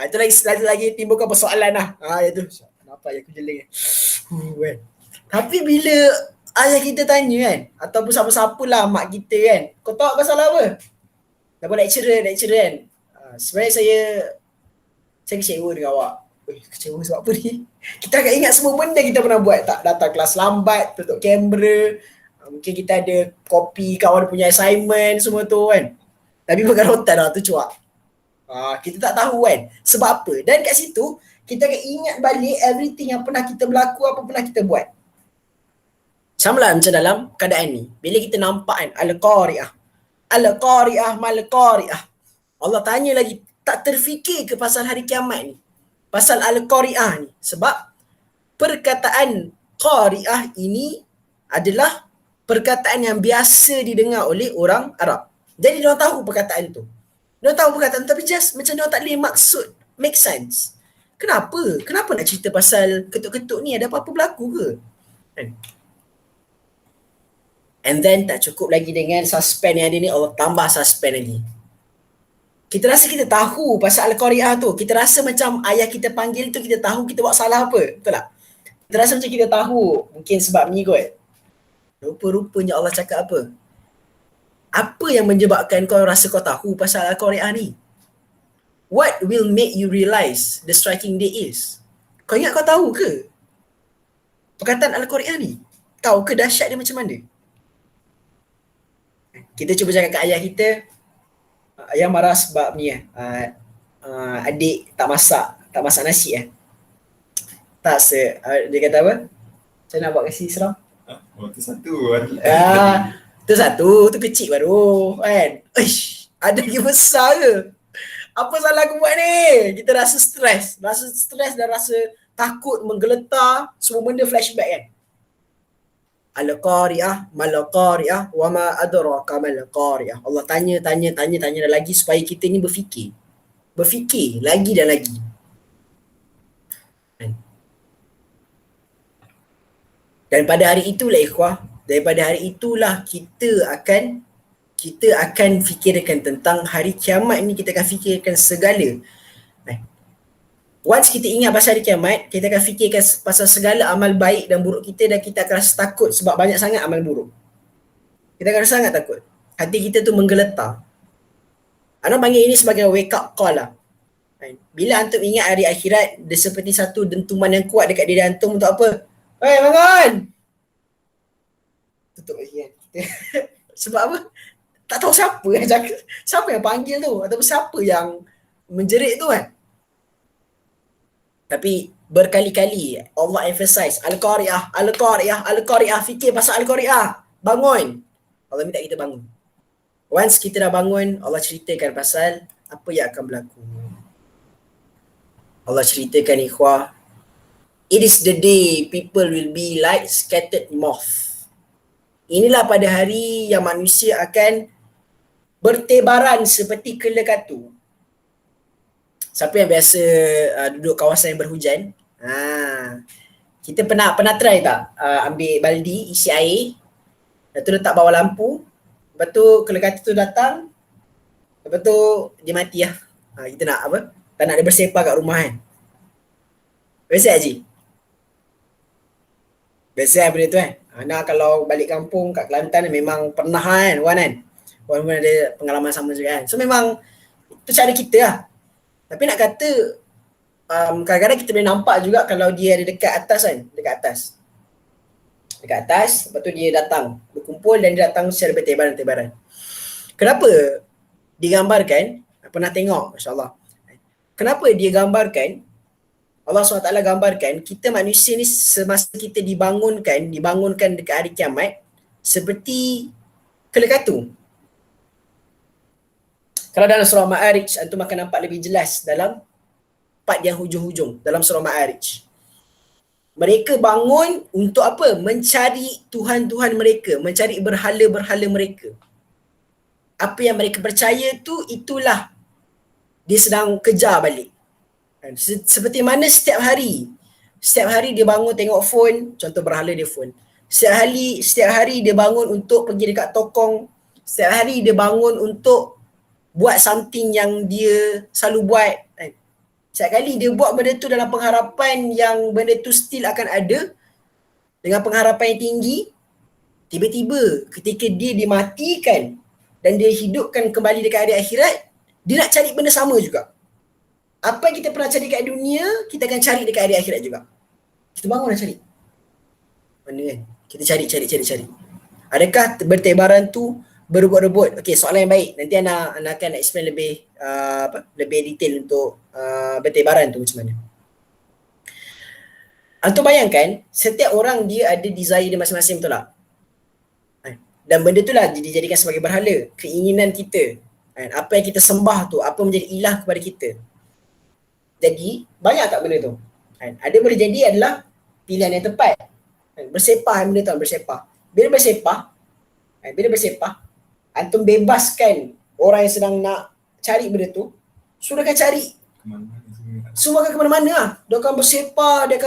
Speaker 2: Itu lagi timbulkan persoalan lah. Itu. Kenapa ayah aku jeling? Tapi bila ayah kita tanya kan, ataupun siapa-siapa lah mak kita kan, kau tahu kau salah apa? Dapat lecturer kan. Sebenarnya saya kecewa dengan awak. Kecewa sebab apa ni? Kita akan ingat semua benda kita pernah buat. Tak datang kelas lambat, tutup kamera. Mungkin kita ada copy kawan punya assignment semua tu kan. Tapi bergarotan lah tu cuak. Kita tak tahu kan sebab apa. Dan kat situ kita akan ingat balik everything yang pernah kita berlaku, apa pernah kita buat. Sama lah macam dalam keadaan ni. Bila kita nampak kan Al-Qari'ah. Al-Qari'ah mal-Qari'ah. Allah tanya lagi, tak terfikir ke pasal hari kiamat ni? Pasal Al-Qari'ah ni. Sebab perkataan qari'ah ini adalah perkataan yang biasa didengar oleh orang Arab. Jadi diorang tahu perkataan tu. Diorang tahu perkataan tu, tapi just macam diorang tak boleh maksud, make sense. Kenapa? Kenapa nak cerita pasal ketuk-ketuk ni? Ada apa-apa berlaku ke? Kan? And then tak cukup lagi dengan suspend yang ada ni, Allah tambah suspend lagi. Kita rasa kita tahu pasal Al-Qari'ah tu. Kita rasa macam ayah kita panggil tu, kita tahu kita buat salah apa. Betul tak? Kita rasa macam kita tahu. Mungkin sebab ni kot. Rupa-rupanya Allah cakap apa? Apa yang menyebabkan kau rasa kau tahu pasal Al-Qari'ah ni? What will make you realize the striking date is? Kau ingat kau tahu ke perkataan Al-Qari'ah ni? Tahu ke dahsyat dia macam mana? Kita cuba cakap kat ayah kita, ayah marah sebab ni adik tak masak nasi Tak dia kata apa? Saya nak buat kasi seram.
Speaker 1: Oh, tu satu.
Speaker 2: Tu satu, tu kecil baru kan. Ish, ada lagi besar ke? Apa salah aku buat ni? Kita rasa stres dan rasa takut, menggeletar, semua benda flashback kan. Al-Qari'ah, mal-Qari'ah, wa ma adraka mal-Qari'ah. Allah tanya lagi supaya kita ni berfikir. Berfikir lagi dan lagi. Dan pada hari itulah ikhwah, daripada hari itulah kita akan fikirkan tentang hari kiamat ni, kita akan fikirkan segala. Once kita ingat pasal hari kiamat, kita akan fikirkan pasal segala amal baik dan buruk kita, dan kita akan rasa takut sebab banyak sangat amal buruk. Kita akan rasa sangat takut. Hati kita tu menggeletar. Anam panggil ini sebagai wake up call lah. Bila antum ingat hari akhirat, dia seperti satu dentuman yang kuat dekat diri antum untuk apa? Hei, bangun! Tutup lagi kan. Sebab apa? Tak tahu siapa yang jaga, siapa yang panggil tu, ataupun siapa yang menjerit tu kan. Tapi berkali-kali Allah emphasize Al-Qari'ah, Al-Qari'ah, Al-Qari'ah. Fikir pasal Al-Qari'ah. Bangun. Allah minta kita bangun. Once kita dah bangun, Allah ceritakan pasal apa yang akan berlaku. Allah ceritakan ikhwah, it is the day people will be like scattered moth. Inilah pada hari yang manusia akan bertebaran seperti kelekatu. Siapa yang biasa duduk kawasan yang berhujan? Kita pernah try tak ambil baldi, isi air, lepas tu letak bawah lampu, lepas tu kelekatu tu datang, lepas tu dia mati lah. Kita nak apa? Tak nak dia bersepah kat rumah kan? Biasa Haji? Biasa benda tu kan? Ana kalau balik kampung kat Kelantan memang pernah kan, Wan kan? Wan pun ada pengalaman sama juga kan? So memang itu cara kita lah. Tapi nak kata kadang-kadang kita boleh nampak juga kalau dia ada dekat atas kan, dekat atas, lepas tu dia datang berkumpul dan dia datang secara bertebaran-tebaran. Kenapa digambarkan? Pernah tengok, masya-Allah. Kenapa dia gambarkan? Allah SWT gambarkan kita manusia ni semasa kita dibangunkan dekat hari kiamat seperti kelekatu. Kalau dalam surah Ma'arij, antum akan nampak lebih jelas dalam part yang hujung-hujung dalam surah Ma'arij. Mereka bangun untuk apa? Mencari Tuhan-Tuhan mereka, mencari berhala-berhala mereka. Apa yang mereka percaya tu, itulah dia sedang kejar balik. Seperti mana setiap hari dia bangun tengok phone, contoh berhala dia phone. Setiap hari dia bangun untuk pergi dekat tokong. Setiap hari dia bangun untuk buat something yang dia selalu buat. Setiap kali dia buat benda tu dalam pengharapan yang benda tu still akan ada, dengan pengharapan yang tinggi. Tiba-tiba ketika dia dimatikan dan dia hidupkan kembali dekat hari akhirat, dia nak cari benda sama juga. Apa yang kita pernah cari kat dunia, kita akan cari dekat hari akhirat juga. Kita bangun dan cari. Mana kan? Kita cari. Adakah bertebaran tu berebut-rebut? Okey, soalan yang baik. Nanti Ana akan explain lebih detail untuk bertebaran tu macam mana. Antum bayangkan, setiap orang dia ada desire dia masing-masing, betul tak? Dan benda tu lah dijadikan sebagai berhala. Keinginan kita. Apa yang kita sembah tu, apa menjadi ilah kepada kita. Jadi, banyak tak benda tu? Ada boleh jadi adalah pilihan yang tepat. Bersepah benda tu, bersepah. Bila bersepah, antum bebaskan orang yang sedang nak cari benda tu, suruh akan cari.
Speaker 1: Kemana-mana semua.
Speaker 2: Semua akan ke mana-mana lah. Dia akan bersepah, dia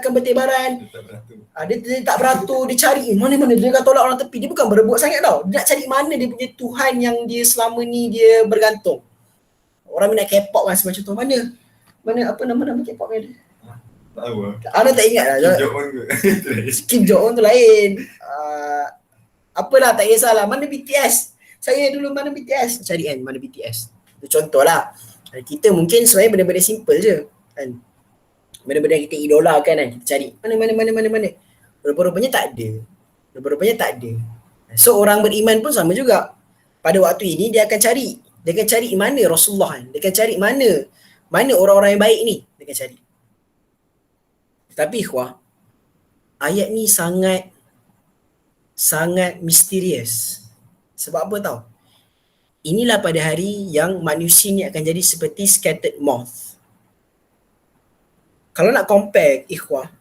Speaker 2: akan bertebaran.
Speaker 1: Dia tak beratur.
Speaker 2: Dia tak beratur, dia cari mana-mana. Dia akan tolak orang tepi. Dia bukan berebut sangat tau. Dia nak cari mana dia punya Tuhan yang dia selama ni dia bergantung. Orang minat K-pop kan semacam tu. Mana apa nama K-pop dia?
Speaker 1: Tak tahu lah.
Speaker 2: Ana tak ingat lah.
Speaker 1: Kim Jong Un ke?
Speaker 2: Kim Jong Un tu lain. Apalah tak kisahlah. Mana BTS? Saya dulu mana BTS? Cari kan mana BTS. Itu contoh lah. Kita mungkin sebenarnya benda-benda simple je kan. Benda-benda yang kita idolakan kan. Kita cari mana. Rupa-rupanya tak ada. So orang beriman pun sama juga. Pada waktu ini dia akan cari. Dia akan cari mana Rasulullah kan. Dia akan cari mana orang-orang yang baik ni. Dia akan cari. Tapi ikhwah, ayat ni sangat misterius. Sebab apa tau? Inilah pada hari yang manusia ni akan jadi seperti scattered moth. Kalau nak compare ikhwah,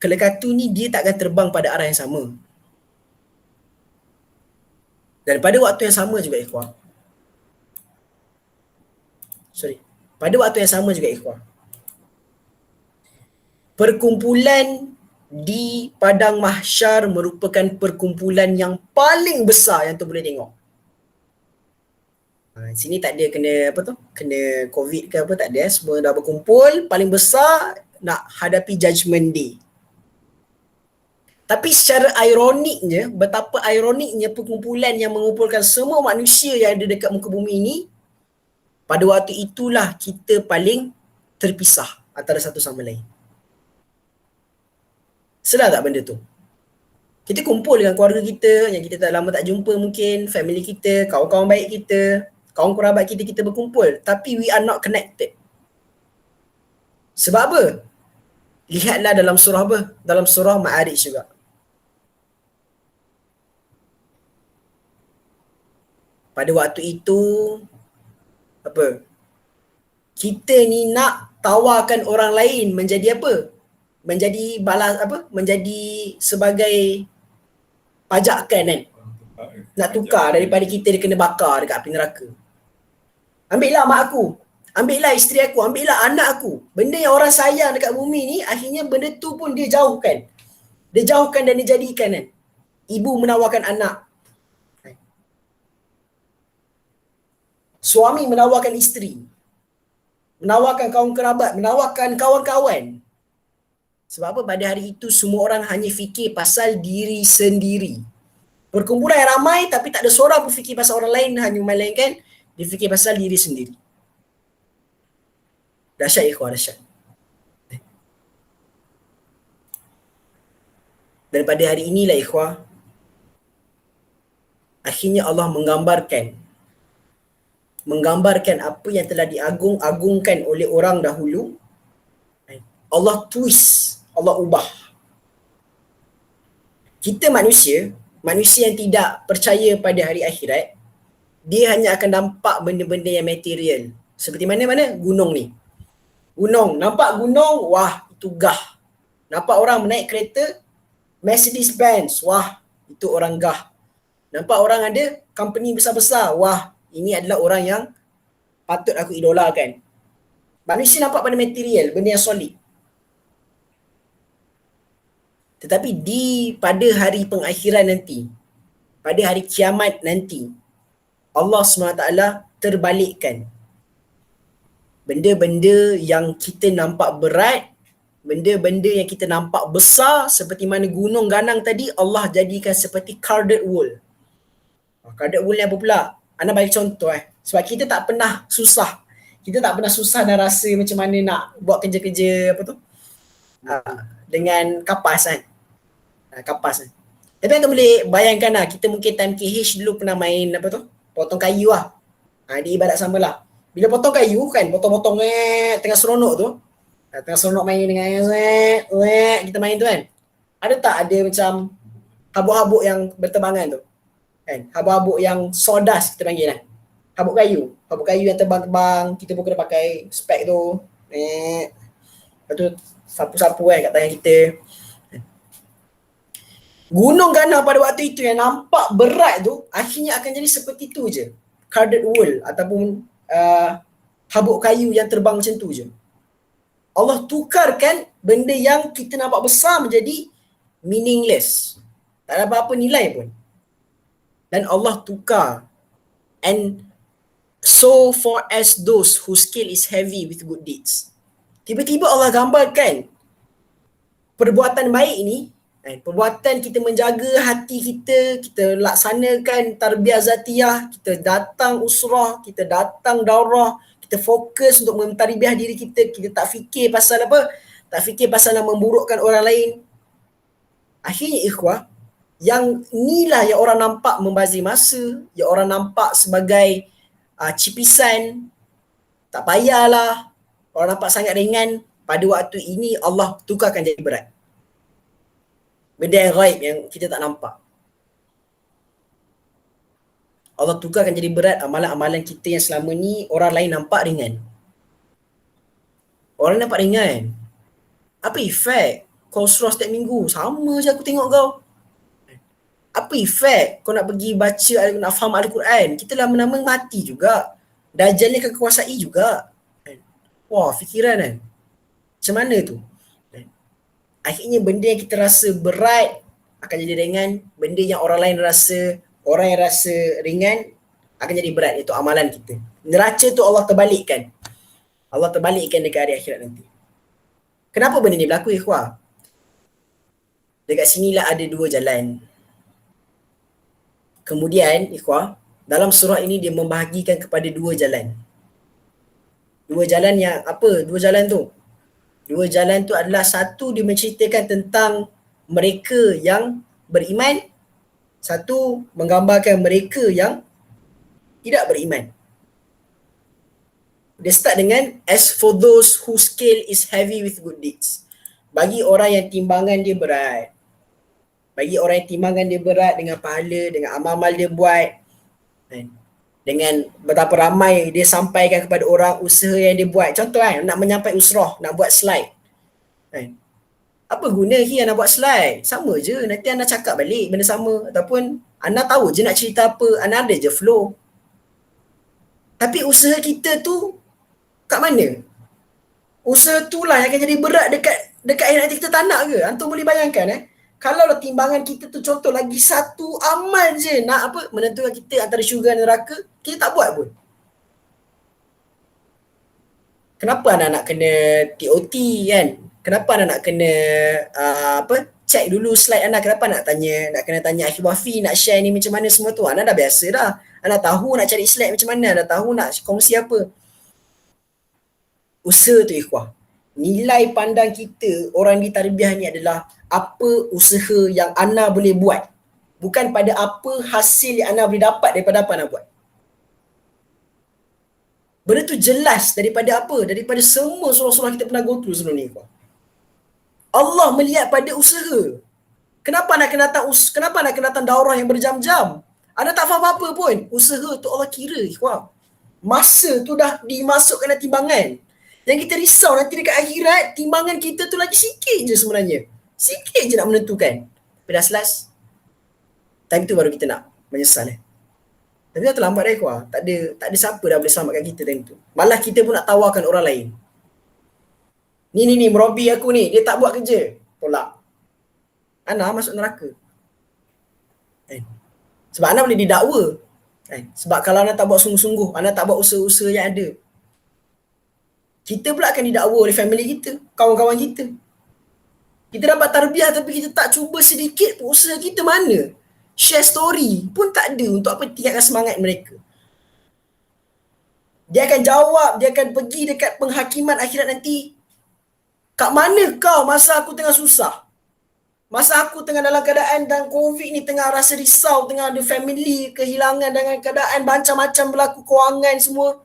Speaker 2: kelekatu ni dia tak akan terbang pada arah yang sama. Dan pada waktu yang sama juga ikhwah. Perkumpulan di padang mahsyar merupakan perkumpulan yang paling besar yang tu boleh tengok. Sini tak ada kena COVID ke apa, tak ada. Semua dah berkumpul, paling besar nak hadapi judgment day. Tapi secara ironiknya, betapa ironiknya perkumpulan yang mengumpulkan semua manusia yang ada dekat muka bumi ini, pada waktu itulah kita paling terpisah antara satu sama lain. Sedar tak benda tu? Kita kumpul dengan keluarga kita yang kita tak lama tak jumpa mungkin, family kita, kawan-kawan baik kita, kawan kerabat kita berkumpul. Tapi we are not connected. Sebab apa? Lihatlah dalam surah apa? Dalam surah Ma'arij juga. Pada waktu itu, kita ni nak tawarkan orang lain menjadi apa? Menjadi balas menjadi sebagai pajakan kan. Nak tukar daripada kita dia kena bakar dekat api neraka. Ambillah mak aku, ambillah isteri aku, ambillah anak aku. Benda yang orang sayang dekat bumi ni, akhirnya benda tu pun dia jauhkan. Dia jauhkan dan dia jadikan kan. Ibu menawarkan anak. Suami menawarkan isteri. Menawarkan kawan kerabat, menawarkan kawan-kawan. Sebab apa? Pada hari itu semua orang hanya fikir pasal diri sendiri. Perkumpulan yang ramai tapi tak ada seorang pun fikir pasal orang lain, hanya melainkan dia fikir pasal diri sendiri. Dahsyat ikhwah, dahsyat. Dan pada hari inilah ikhwah, akhirnya Allah menggambarkan apa yang telah diagung-agungkan oleh orang dahulu. Allah twist, Allah ubah. Kita manusia yang tidak percaya pada hari akhirat, dia hanya akan nampak benda-benda yang material. Seperti mana? Gunung ni. Gunung, nampak gunung, wah itu gah. Nampak orang menaik kereta, Mercedes-Benz, wah itu orang gah. Nampak orang ada company besar-besar, wah ini adalah orang yang patut aku idolakan. Manusia nampak pada material, benda yang solid. Tetapi pada hari pengakhiran nanti, pada hari kiamat nanti, Allah SWT terbalikkan. Benda-benda yang kita nampak berat, benda-benda yang kita nampak besar, seperti mana gunung ganang tadi, Allah jadikan seperti carded wool. Carded wool ni apa pula? Ana bagi contoh sebab kita tak pernah susah. Kita tak pernah susah dan rasa macam mana nak buat kerja-kerja dengan kapas kan. Kapas kan. Tapi anda boleh bayangkan lah, kita mungkin time KH dulu pernah main potong kayu lah. Dia ibarat sama lah. Bila potong kayu kan, potong-potong tengah seronok tu. Tengah seronok main dengan kita main tu kan. Ada tak ada macam habuk-habuk yang berterbangan tu? Kan? Habuk-habuk yang sawdust kita panggil kan. Habuk kayu yang terbang-terbang, kita pun kena pakai spek tu. Lepas tu sapu-sapu kat tangan kita. Gunung Ghana pada waktu itu yang nampak berat tu akhirnya akan jadi seperti tu je. Carded wool ataupun habuk kayu yang terbang macam tu je. Allah tukarkan benda yang kita nampak besar menjadi meaningless. Tak ada apa-apa nilai pun. Dan Allah tukar. And so for as those whose scale is heavy with good deeds. Tiba-tiba Allah gambarkan perbuatan baik ni, perbuatan kita menjaga hati kita, kita laksanakan tarbiyah zatiyah, kita datang usrah, kita datang daurah, kita fokus untuk mentarbiyah diri kita, kita tak fikir pasal apa? Tak fikir pasal nak memburukkan orang lain. Akhirnya ikhwah, yang inilah yang orang nampak membazir masa, yang orang nampak sebagai cipisan, tak payahlah, orang nampak sangat ringan. Pada waktu ini Allah tukarkan jadi berat. Benda yang ghaib yang kita tak nampak. Allah tukarkan jadi berat amalan-amalan kita yang selama ni orang lain nampak ringan. Orang nampak ringan. Apa efek? Kau surah setiap minggu, sama je aku tengok kau. Apa efek kau nak pergi baca, nak faham Al-Quran? Kita lama-lama mati juga. Dajjal ni akan kuasai juga. Wah, fikiran kan? Macam mana tu? Akhirnya benda yang kita rasa berat akan jadi ringan. Benda yang orang yang rasa ringan akan jadi berat. Itu amalan kita. Neraca tu Allah terbalikkan. Allah terbalikkan dekat hari akhirat nanti. Kenapa benda ni berlaku ikhwah? Dekat sinilah ada dua jalan. Kemudian ikhwah, dalam surah ini dia membahagikan kepada dua jalan. Dua jalan yang apa? Dua jalan tu? Dua jalan tu adalah satu dia menceritakan tentang mereka yang beriman. Satu menggambarkan mereka yang tidak beriman. Dia start dengan as for those whose scale is heavy with good deeds. Bagi orang yang timbangan dia berat. Bagi orang yang timbangan dia berat dengan pahala, dengan amal-amal dia buat. Dengan betapa ramai dia sampaikan kepada orang usaha yang dia buat. Contoh nak menyampaikan usrah, nak buat slide. Apa guna Ki nak buat slide? Sama je, nanti anda cakap balik benda sama. Ataupun anda tahu je nak cerita apa, anda ada je flow. Tapi usaha kita tu kat mana? Usaha tu lah yang akan jadi berat dekat akhir nanti kita tak nak ke? Antum boleh bayangkan kalau lah timbangan kita tu contoh lagi satu amal je nak apa menentukan kita antara syurga dan neraka, kita tak buat pun. Kenapa anda nak kena TOT kan? Kenapa anda nak kena check dulu slide anda? Kenapa nak kena tanya Akhil Wafi nak share ni macam mana semua tu? Anda dah biasa dah. Anda tahu nak cari slide macam mana, anda tahu nak kongsi apa. Usaha tu ikhwah. Nilai pandang kita orang di tarbiyah ni adalah apa usaha yang anda boleh buat. Bukan pada apa hasil yang anda boleh dapat daripada apa anda buat. Benda tu jelas daripada apa? Daripada semua surah-surah kita pernah go through sebelum ni. Allah melihat pada usaha. Kenapa nak kena datang daurah yang berjam-jam? Anda tak faham apa pun. Usaha tu Allah kira. Masa tu dah dimasukkan dalam timbangan. Yang kita risau nanti dekat akhirat, timbangan kita tu lagi sikit je sebenarnya. Sikit je nak menentukan. Tapi dah selas. Time tu baru kita nak menyesal. Tapi dah terlambat dah ikhwah. Tak ada siapa dah boleh selamatkan kita time tu. Malah kita pun nak tawarkan orang lain. Ni murabi aku ni, dia tak buat kerja. Tolak. Ana masuk neraka. Sebab Ana boleh didakwa. Sebab kalau Ana tak buat sungguh-sungguh, Ana tak buat usaha-usaha yang ada. Kita pula akan didakwa oleh family kita, kawan-kawan kita. Kita dapat tarbiyah tapi kita tak cuba sedikit pun usaha kita mana. Share story pun tak ada untuk apa tingkatkan semangat mereka. Dia akan jawab, dia akan pergi dekat penghakiman akhirat nanti. Kat mana kau masa aku tengah susah? Masa aku tengah dalam keadaan dan COVID ni tengah rasa risau, tengah ada family kehilangan dengan keadaan macam-macam berlaku, kewangan semua.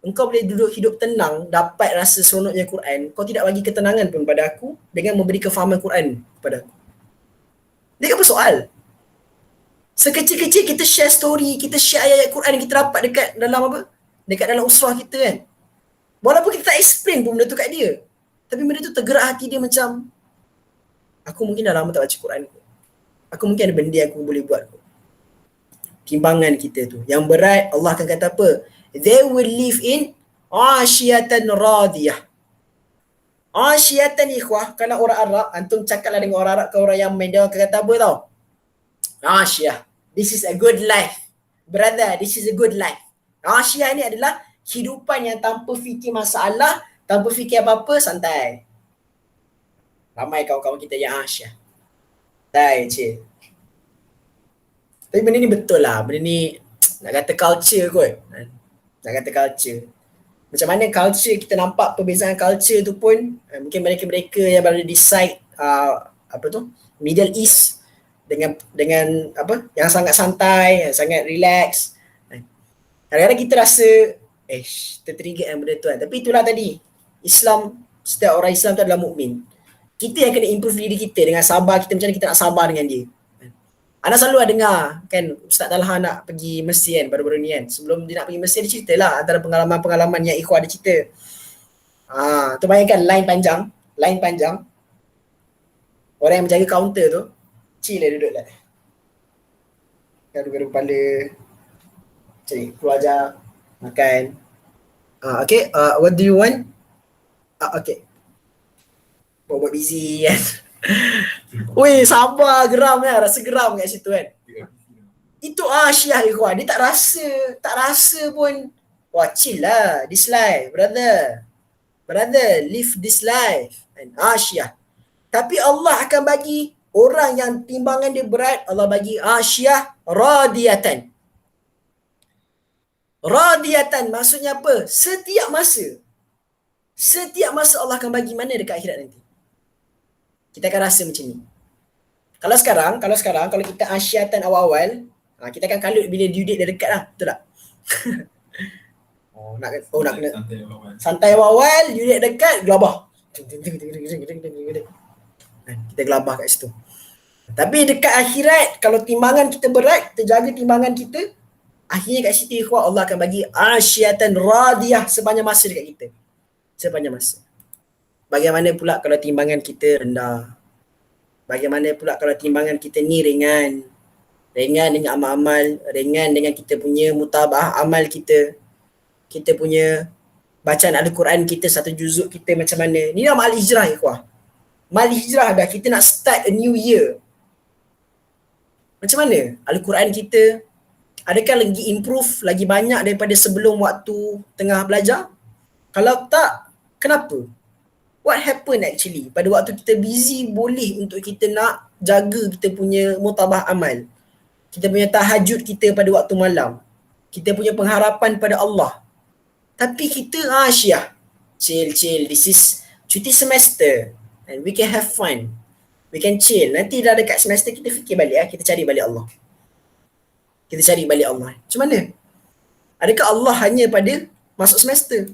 Speaker 2: Engkau boleh duduk hidup tenang, dapat rasa seronoknya Quran, kau tidak bagi ketenangan pun pada aku dengan memberi kefahaman Quran kepada aku. Dia apa soal? Sekecil-kecil kita share story, kita share ayat-ayat Quran yang kita dapat dekat dalam apa? Dekat dalam usrah kita kan. Walaupun kita tak explain pun benda tu kat dia. Tapi benda tu tergerak hati dia macam, aku mungkin dah lama tak baca Quran kot. Aku mungkin ada benda yang aku boleh buat kot. Timbangan kita tu. Yang berat, Allah akan kata apa? They will live in ashiyatan radiyah. Ashiyatan ikhwah, kalau orang Arab, antum cakaplah dengan orang Arab ke orang Yaman, dia akan kata apa tau? Ashiyah. This is a good life. Brother, this is a good life. Ashiyah ni adalah kehidupan yang tanpa fikir masalah, tanpa fikir apa-apa, santai. Ramai kawan-kawan kita yang Ashiyah. Santai, cik. Tapi benda ni betul lah. Benda ni nak kata culture kot. Nak kata culture. Macam mana culture, kita nampak perbezaan culture tu pun, mungkin mereka-mereka yang berada di side Middle East dengan apa yang sangat santai, yang sangat relax. Kadang-kadang kita rasa tertrigger yang benda tu kan. Tapi itulah tadi, Islam, setiap orang Islam tu adalah mukmin. Kita yang kena improve diri kita dengan sabar kita, macam mana kita nak sabar dengan dia. Ana selalu dengar kan Ustaz Talha nak pergi Mesir kan baru-baru ni kan. Sebelum dia nak pergi Mesir, dia ceritalah antara pengalaman-pengalaman yang ikhwah dia cerita. Tu bayangkan line panjang. Orang yang menjaga kaunter tu chill lah duduk lah. Gaduh-gaduh kepala. Cari keluar ajar, makan. Okay, what do you want? Okay. Buat busy kan. Weh, sabar, geram kan, rasa geram kat situ kan. Itu Ashiyah ikhwan, dia tak rasa pun. Wah, chill lah, this life, brother, live this life. Ashiyah. Tapi Allah akan bagi orang yang timbangan dia berat, Allah bagi Ashiyah radiyatan. Radiyatan maksudnya apa? Setiap masa Allah akan bagi mana dekat akhirat nanti. Kita akan rasa macam ni. Kalau sekarang kalau kita asyatan awal-awal, kita akan kalut bila due date dah dekat lah, betul tak? nak kena santai awal, due date dekat, gelabah. Kita gelabah kat situ. Tapi dekat akhirat, kalau timbangan kita berat, kita jaga timbangan kita, akhirnya kat situ ikhwah Allah akan bagi asyatan radiyah sepanjang masa dekat kita. Sepanjang masa. Bagaimana pula kalau timbangan kita rendah? Bagaimana pula kalau timbangan kita ni ringan? Ringan dengan amal-amal, ringan dengan kita punya mutabah amal kita. Kita punya bacaan Al-Quran kita, satu juzuk kita macam mana? Ni dah mal hijrah ikhwah. Mal hijrah dah, kita nak start a new year. Macam mana Al-Quran kita? Adakah lagi improve, lagi banyak daripada sebelum waktu tengah belajar? Kalau tak, kenapa? What happened actually? Pada waktu kita busy, boleh untuk kita nak jaga kita punya mutabah amal. Kita punya tahajud kita pada waktu malam. Kita punya pengharapan pada Allah. Tapi kita Ashiyah. Chill. This is cuti semester. And we can have fun. We can chill. Nanti dah dekat semester kita fikir balik kita cari balik Allah. Macam mana? Adakah Allah hanya pada masuk semester?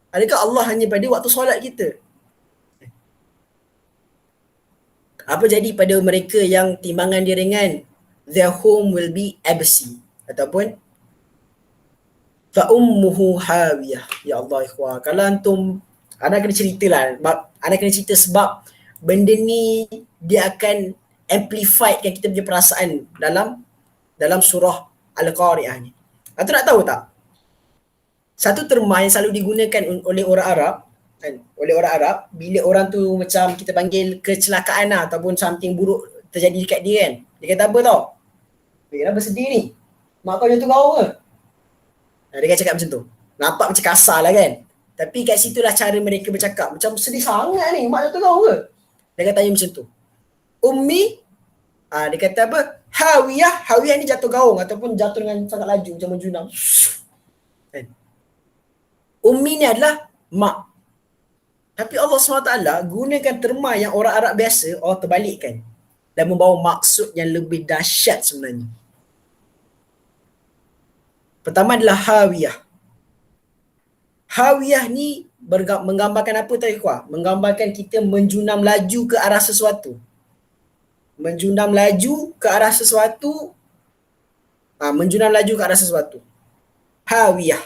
Speaker 2: Adakah Allah hanya pada waktu solat kita? Apa jadi pada mereka yang timbangan dia ringan? Their home will be absi. Ataupun fa ummuhu hawiyah. Ya Allah ikhwah, kalau antum, ana kena ceritalah. Ana kena cerita sebab benda ni dia akan amplify kan kita punya perasaan dalam surah Al-Qari'ah ni. Antum nak tahu tak? Satu terma yang selalu digunakan oleh orang Arab kan, bila orang tu macam kita panggil kecelakaan lah, ataupun something buruk terjadi dekat dia kan, dia kata apa tau? Kenapa sedih ni? Mak kau jatuh kau ke? Dia kan cakap macam tu. Nampak macam kasar lah kan, tapi kat situlah cara mereka bercakap, macam sedih sangat ni, mak jatuh kau ke? Dia kata macam tu. Ummi, dia kata apa? Hawiyah ni jatuh gaung ataupun jatuh dengan sangat laju macam menjunam kan. Ummi ni adalah mak. Tapi Allah SWT gunakan terma yang orang Arab biasa, Allah terbalikkan dan membawa maksud yang lebih dahsyat sebenarnya. Pertama adalah hawiyah. Hawiyah ni menggambarkan apa tadi kuah? Menggambarkan kita menjunam laju ke arah sesuatu. Hawiyah.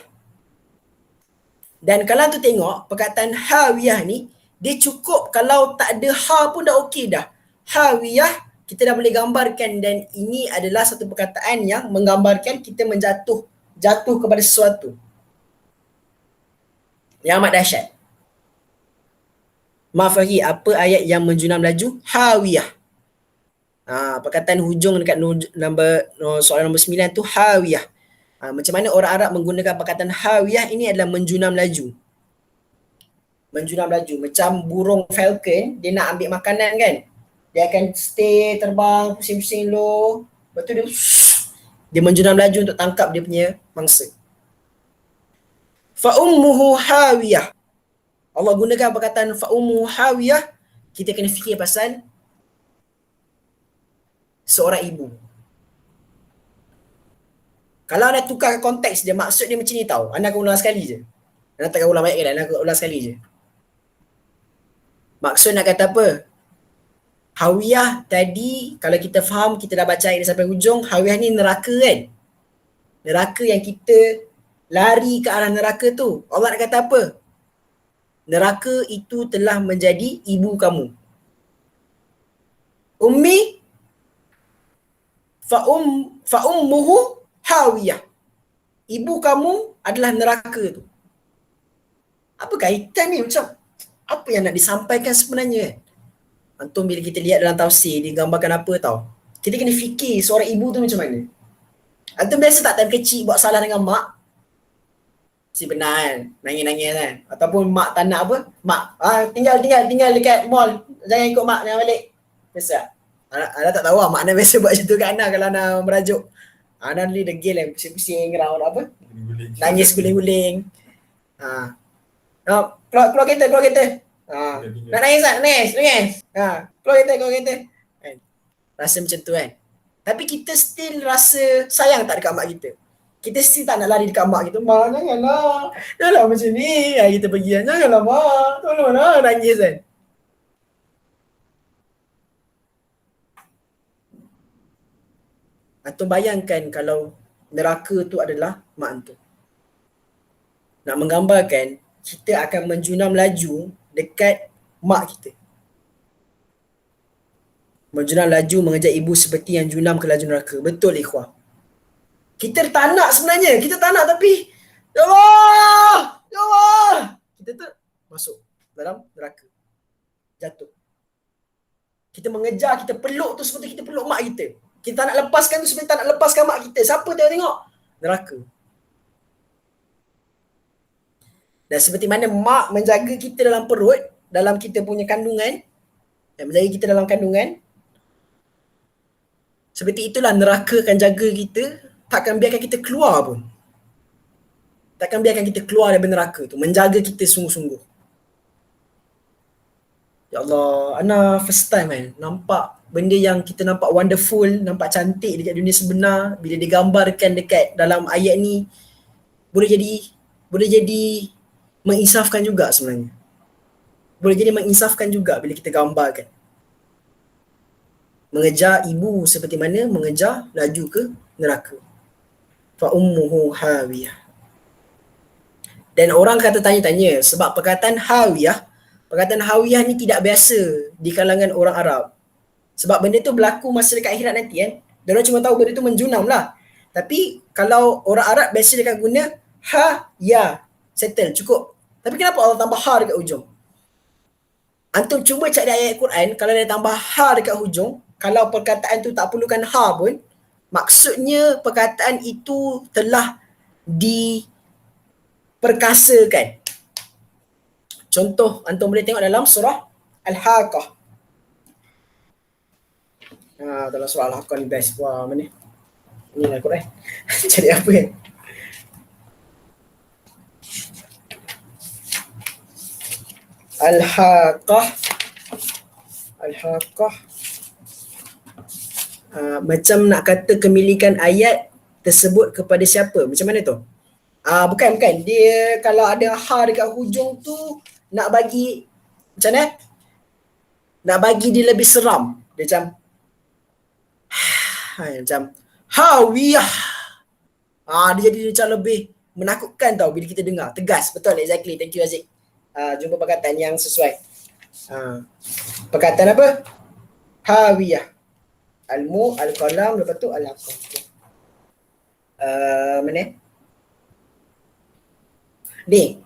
Speaker 2: Dan kalau tu tengok perkataan hawiyah ni, Dia cukup kalau tak ada ha pun dah okey dah. Hawiyah kita dah boleh gambarkan, dan ini adalah satu perkataan yang menggambarkan kita jatuh kepada sesuatu yang amat dahsyat. Maaf lagi, apa ayat yang menjunam laju? Hawiyah. Perkataan hujung dekat soalan nombor 9 tu hawiyah. Macam mana orang Arab menggunakan perkataan hawiyah ini adalah menjunam laju. Menjunam laju. Macam burung falcon, dia nak ambil makanan kan. Dia akan stay terbang, pusing-pusing low. Lepas tu dia menjunam laju untuk tangkap dia punya mangsa. Fa'ummuhu hawiyah. Allah gunakan perkataan fa'ummuhu hawiyah, kita kena fikir pasal seorang ibu. Kalau anda tukar konteks dia, maksud dia macam ni tau. Anda akan ulang sekali je. Anda takkan ulang banyak kali, anda akan ulang sekali je. Maksud nak kata apa? Hawiyah tadi, kalau kita faham, kita dah baca ayat sampai hujung, hawiyah ni neraka kan? Neraka yang kita lari ke arah neraka tu. Allah nak kata apa? Neraka itu telah menjadi ibu kamu. Ummi fa'ummuhu hawiyah. Ibu kamu adalah neraka tu. Apa kaitan ni? Macam apa yang nak disampaikan sebenarnya kan? Antum bila kita lihat dalam tafsir, dia gambarkan apa tau? Kita kena fikir seorang ibu tu macam mana. Antum biasa tak time kecil buat salah dengan mak? Si benar kan? Nangis-nangis kan? Ataupun mak tak nak apa? Mak, tinggal dekat mall. Jangan ikut mak, jangan balik. Biasa tak? Anda tak tahu lah, mak Ana biasa buat macam tu kat Ana kalau Ana merajuk. Ana ni degil kan, pusing-pusing round apa? Nangis guling-guling. Keluar kereta. Nak nangis tak? Nangis. Keluar kereta. Kan? Rasa macam tu kan. Tapi kita still rasa sayang tak dekat mak kita. Kita still tak nak lari dekat mak kita. Mak, janganlah macam ni. Kita pergi kan. Janganlah mak. Tolonglah, nangis kan. Antum bayangkan kalau neraka tu adalah mak antum. Nak menggambarkan, kita akan menjunam laju dekat mak kita. Menjunam laju mengejar ibu seperti yang junam ke laju neraka. Betul ikhwah. Kita tak nak sebenarnya. Kita tak nak tapi Ya Allah. Kita tu masuk dalam neraka. Jatuh. Kita mengejar, kita peluk tu seperti kita peluk mak kita. Kita tak nak lepaskan tu sebenarnya tak nak lepaskan mak kita. Siapa tengok? Neraka. Dan seperti mana mak menjaga kita dalam perut, dalam kita punya kandungan, dan menjaga kita dalam kandungan, seperti itulah neraka akan jaga kita, takkan biarkan kita keluar pun. Takkan biarkan kita keluar dari neraka tu, menjaga kita sungguh-sungguh. Ya Allah, Ana first time kan nampak benda yang kita nampak wonderful, nampak cantik dekat dunia sebenar, bila digambarkan dekat dalam ayat ni boleh jadi menginsafkan juga sebenarnya. Boleh jadi menginsafkan juga bila kita gambarkan. Mengejar ibu seperti mana mengejar laju ke neraka. Fa ummuhu hawiyah. Dan orang kata tanya-tanya sebab perkataan hawiyah ni tidak biasa di kalangan orang Arab. Sebab benda tu berlaku masa dekat akhirat nanti kan. Dan orang cuma tahu benda tu menjunam lah. Tapi kalau orang Arab biasa dia akan guna settle, cukup. Tapi kenapa Allah tambah ha dekat hujung? Antum cuba cari ayat Quran, kalau dia tambah ha dekat hujung, kalau perkataan tu tak perlukan ha pun, maksudnya perkataan itu telah diperkasakan. Contoh, antum boleh tengok dalam surah Al-Haqqah. Dalam surah Al-Haqqah ni best. Wah, mana? Inilah Quran. Cari apa kan? Al-Haqqah. Macam nak kata kemilikan ayat tersebut kepada siapa? Macam mana tu? Bukan. Dia kalau ada ha dekat hujung tu nak bagi macam mana? Nak bagi dia lebih seram. Dia macam hawiyah. Dia jadi macam lebih menakutkan tau bila kita dengar. Tegas. Betul, exactly. Thank you Aziz. Jumpa perkataan yang sesuai. Perkataan apa? Hawiyah. Al-mu, al-qalam, lepas tu al-haqqah. Mana? Ni.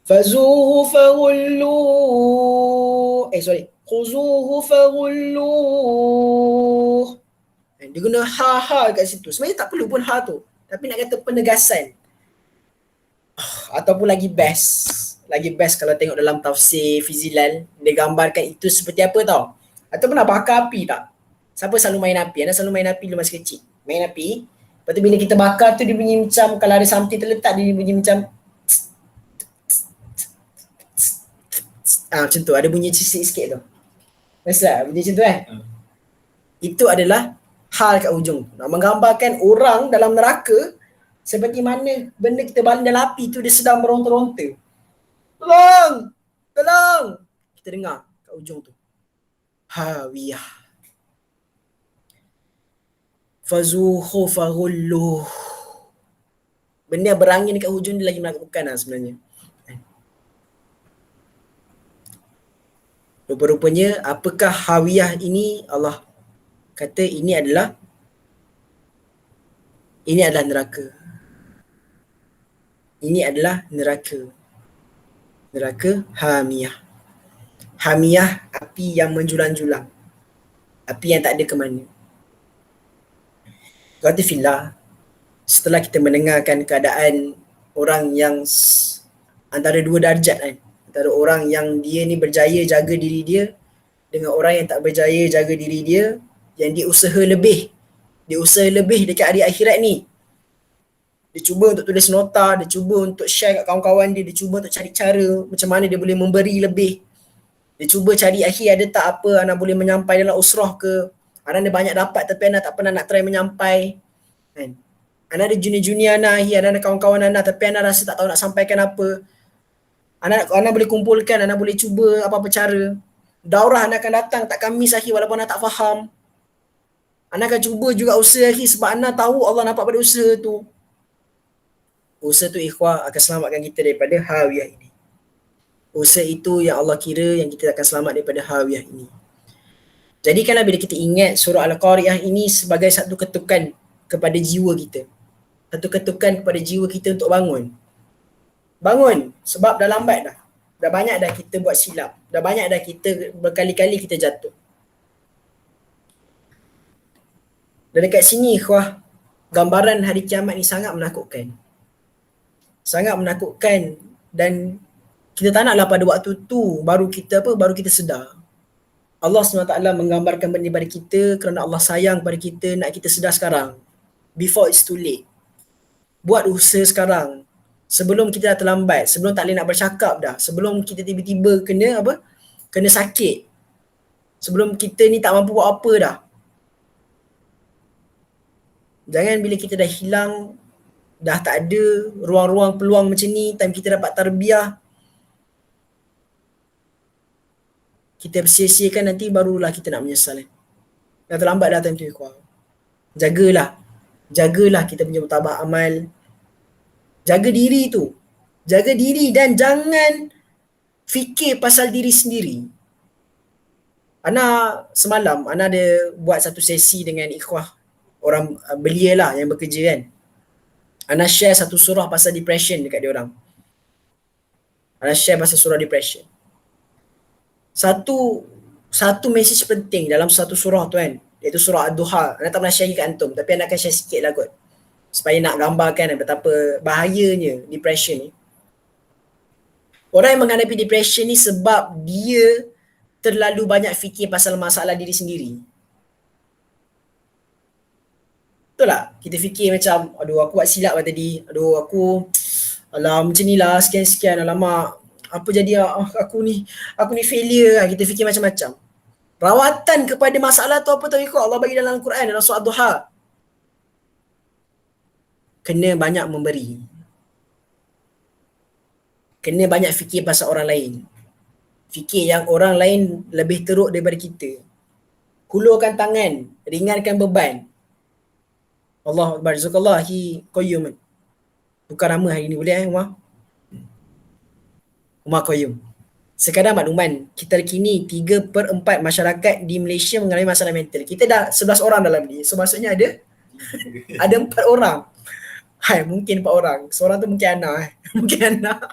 Speaker 2: Fazuhu faghullu. Khuzuhu faghullu. Dia guna ha kat situ. Sebenarnya tak perlu pun ha tu. Tapi nak kata penegasan. Ataupun lagi best kalau tengok dalam tafsir Fizilal, dia gambarkan itu seperti apa tau. Atau pernah bakar api tak? Siapa selalu main api? Anda selalu main api dulu masa kecil. Main api. Lepas tu bila kita bakar tu dia bunyi macam, kalau ada something terletak dia bunyi macam macam tu. Ada bunyi cisik sikit tu. Rasa bunyi macam tu kan? Itu adalah hal kat hujung. Nak menggambarkan orang dalam neraka seperti mana benda kita baling dalam api tu dia sedang meronta-ronta. Tolong! Tolong! Kita dengar kat hujung tu. Hawiyah. Fazuhu faghulluh. Benda berangin dekat hujung dia lagi menakutkan lah sebenarnya. Rupa-rupanya apakah hawiyah ini? Allah kata ini adalah neraka. Ini adalah neraka. Neraka hamiyah. Hamiyah, api yang menjulang-julang. Api yang tak ada ke mana. Kata fillah, setelah kita mendengarkan keadaan orang yang antara dua darjat kan, antara orang yang dia ni berjaya jaga diri dia dengan orang yang tak berjaya jaga diri dia, yang dia usaha lebih dekat hari akhirat ni. Dia cuba untuk tulis nota, dia cuba untuk share kat kawan-kawan dia, dia cuba untuk cari cara macam mana dia boleh memberi lebih. Dia cuba cari akhir ada tak apa anak boleh menyampai dalam usrah ke. Anak dia banyak dapat tapi anak tak pernah nak try menyampai. Kan? Anak ada junior-junior anak akhir, anak ada kawan-kawan anak tapi anak rasa tak tahu nak sampaikan apa. Anak boleh kumpulkan, anak boleh cuba apa-apa cara. Daurah anak akan datang, takkan miss akhir walaupun anak tak faham. Anak akan cuba juga usaha akhir sebab anak tahu Allah nampak pada usaha tu. Usaha tu ikhwah akan selamatkan kita daripada hawiyah ini. Usaha itu yang Allah kira yang kita akan selamat daripada hawiyah ini. Jadikanlah bila kita ingat surah Al-Qari'ah ini sebagai satu ketukan kepada jiwa kita. Satu ketukan kepada jiwa kita untuk bangun. Bangun sebab dah lambat dah. Dah banyak dah kita buat silap. Dah banyak dah kita berkali-kali kita jatuh. Dan dekat sini ikhwah, gambaran hari kiamat ni sangat menakutkan. Sangat menakutkan dan kita tak naklah pada waktu tu baru kita sedar. Allah SWT menggambarkan benda pada kita kerana Allah sayang pada kita, nak kita sedar sekarang. Before it's too late. Buat usaha sekarang. Sebelum kita dah terlambat, sebelum tak boleh nak bercakap dah, sebelum kita tiba-tiba kena sakit. Sebelum kita ni tak mampu buat apa dah. Jangan bila kita dah hilang, dah tak ada ruang-ruang peluang macam ni, time kita dapat tarbiyah, kita bersia-siakan, nanti barulah kita nak menyesal. Dah terlambat dah time tu. Jagalah kita punya mutabah amal. Jaga diri tu. Jaga diri dan jangan fikir pasal diri sendiri. Ana semalam, Ana ada buat satu sesi dengan ikhwah orang belia lah yang bekerja kan. Ana share satu surah pasal depression dekat dia orang. Ana share pasal surah depression. Satu message penting dalam satu surah tu kan, iaitu surah Ad-Duha. Ana tak pernah share kat antum, tapi Ana akan share sikit lah kot. Supaya nak gambarkan betapa bahayanya depression ni. Orang yang menghadapi depression ni sebab dia terlalu banyak fikir pasal masalah diri sendiri. Betul tak? Kita fikir macam, aduh aku buat silap lah tadi. Aduh aku, alah macam ni lah, sekian-sekian. Alamak, apa jadi aku ni failure lah. Kita fikir macam-macam. Rawatan kepada masalah tu apa tahu ikut Allah bagi dalam Al-Quran, dalam surah Ad-Duha. Kena banyak memberi. Kena banyak fikir pasal orang lain. Fikir yang orang lain lebih teruk daripada kita. Hulurkan tangan, ringankan beban. Allah Akbar, Jazakallahu Qayyum. Bukan nama hari ni boleh Umar? Umar Qayyum. Sekadar makluman, kita kini 3/4 masyarakat di Malaysia mengalami masalah mental. Kita dah 11 orang dalam ni. So maksudnya ada 4 orang. Hai, mungkin 4 orang. Seorang tu mungkin Ana. Mungkin Ana.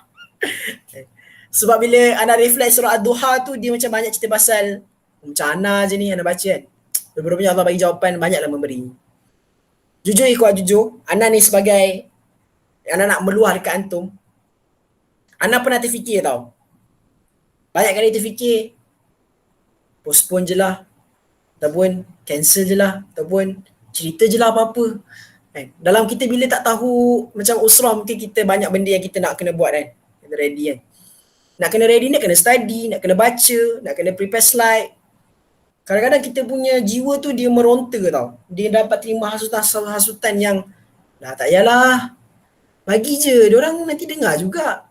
Speaker 2: Sebab bila Ana reflect surah Ad-Duha tu, dia macam banyak cerita pasal macam Ana je ni Ana baca kan. Beberapa Allah bagi jawapan, banyaklah memberi. Jujur ikhwan, jujur, Ana ni sebagai Ana nak meluah dekat antum. Ana pernah terfikir tau. Banyak kali terfikir postpone je lah, ataupun cancel je lah, ataupun cerita je lah apa-apa kan. Dalam kita bila tak tahu macam usrah, mungkin kita banyak benda yang kita nak kena buat kan, kena ready kan. Nak kena ready, nak kena study, nak kena baca, nak kena prepare slide. Kadang-kadang kita punya jiwa tu dia meronta tau. Dia dapat terima hasutan yang dah tak payahlah, bagi je, diorang nanti dengar juga.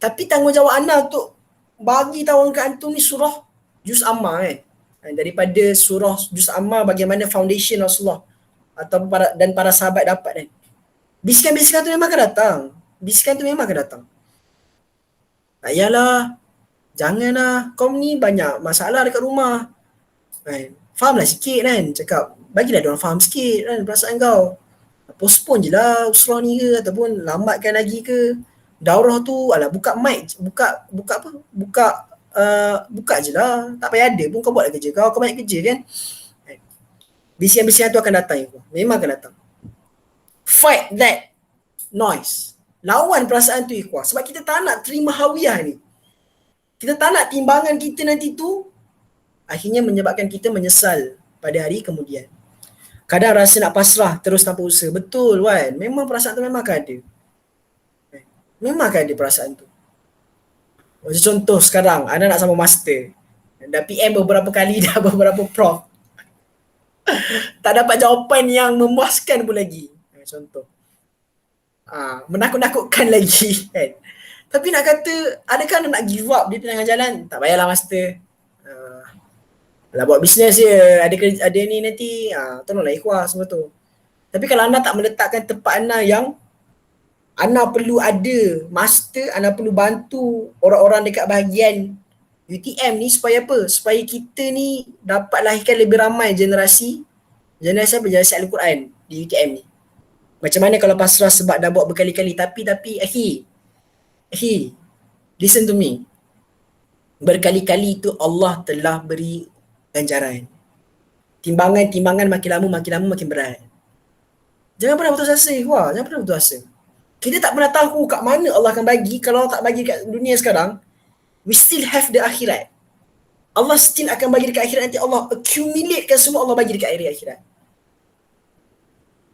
Speaker 2: Tapi tanggungjawab Ana untuk bagi tahu kat antum ni surah Juz Amma kan. Daripada surah Juz Amma, bagaimana foundation Rasulullah atau para sahabat dapat kan. Bisikan-bisikan tu memang akan datang. Bisikan tu memang akan datang. Tak yalah, janganlah, kau ni banyak masalah dekat rumah kan. Fahamlah sikit kan. Cakap, bagilah diorang faham sikit kan perasaan kau. Postpone je lah usrah ni ke, ataupun lambatkan lagi ke. Daurah tu, alah buka mic, buka je lah. Tak payah ada pun, kau buatlah kerja kau banyak kerja kan. Bisikan-bisikan tu akan datang. Memang akan datang. Fight that noise. Lawan perasaan tu ikhwah. Sebab kita tak nak terima hawiyah ni. Kita tak nak timbangan kita nanti tu akhirnya menyebabkan kita menyesal pada hari kemudian. Kadang rasa nak pasrah terus tanpa usaha. Betul kan. Memang perasaan tu memang akan ada. Memang akan ada perasaan tu. Macam contoh sekarang, Ana nak sama master. Dah PM beberapa kali, dah beberapa prof. Tak dapat jawapan yang memuaskan pun lagi. Contoh. Menakut-nakutkan lagi kan. Tapi nak kata, adakah Ana nak give up di tengah jalan? Tak payahlah master. Lah buat bisnes je, ada ni nanti, tolonglah ikhwah semua tu. Tapi kalau Ana tak meletakkan tempat Ana yang Ana perlu ada master, Ana perlu bantu orang-orang dekat bahagian UTM ni supaya apa? Supaya kita ni dapat lahirkan lebih ramai generasi apa? Generasi Al-Quran di UTM ni. Macam mana kalau pasrah sebab dah buat berkali-kali, tapi listen to me. Berkali-kali itu Allah telah beri ganjaran. Timbangan makin lama makin berat. Jangan pernah putus asa, jangan pernah putus asa. Kita tak pernah tahu kat mana Allah akan bagi. Kalau Allah tak bagi kat dunia sekarang, we still have the akhirat. Allah still akan bagi dekat akhirat nanti. Allah accumulatekan semua, Allah bagi dekat akhirat.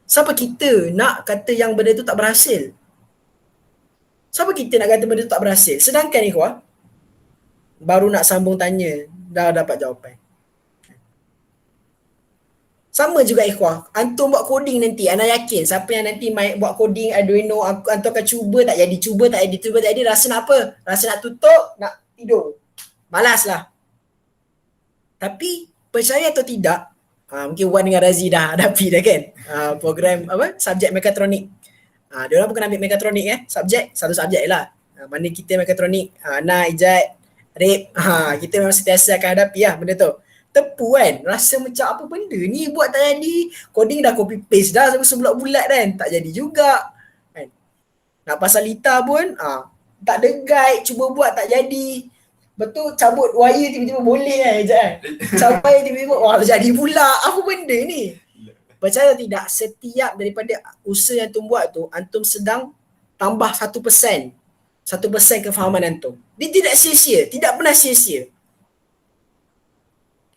Speaker 2: Siapa kita nak kata yang benda tu tak berhasil? Siapa kita nak kata benda tu tak berhasil? Sedangkan ikhwah, baru nak sambung tanya, dah dapat jawapan. Sama juga ikhwah, antum buat coding nanti, Ana yakin siapa yang nanti buat coding Arduino, antum akan cuba tak jadi, rasa nak apa? Rasa nak tutup, nak tidur. Malas lah. Tapi percaya atau tidak, mungkin Wan dengan Razi dah hadapi dah kan, program subjek mekatronik. Diorang pun kena ambil mekatronik satu subjek lah. Mana kita mekatronik, Ana, Ijat, Rip, kita memang sentiasa akan hadapi lah benda tu. Tepu kan, rasa macam apa benda ni buat tak jadi, coding dah copy paste dah sebulat-bulat kan, tak jadi juga kan. Nak pasal Lita pun tak ada guide, cuba buat tak jadi. Betul, cabut wire tiba-tiba boleh kan. Cabut tiba-tiba jadi pula, apa benda ni. Percaya tidak, setiap daripada usaha yang antum buat tu, antum sedang tambah 1% kefahaman antum. Dia tidak sia-sia, tidak pernah sia-sia.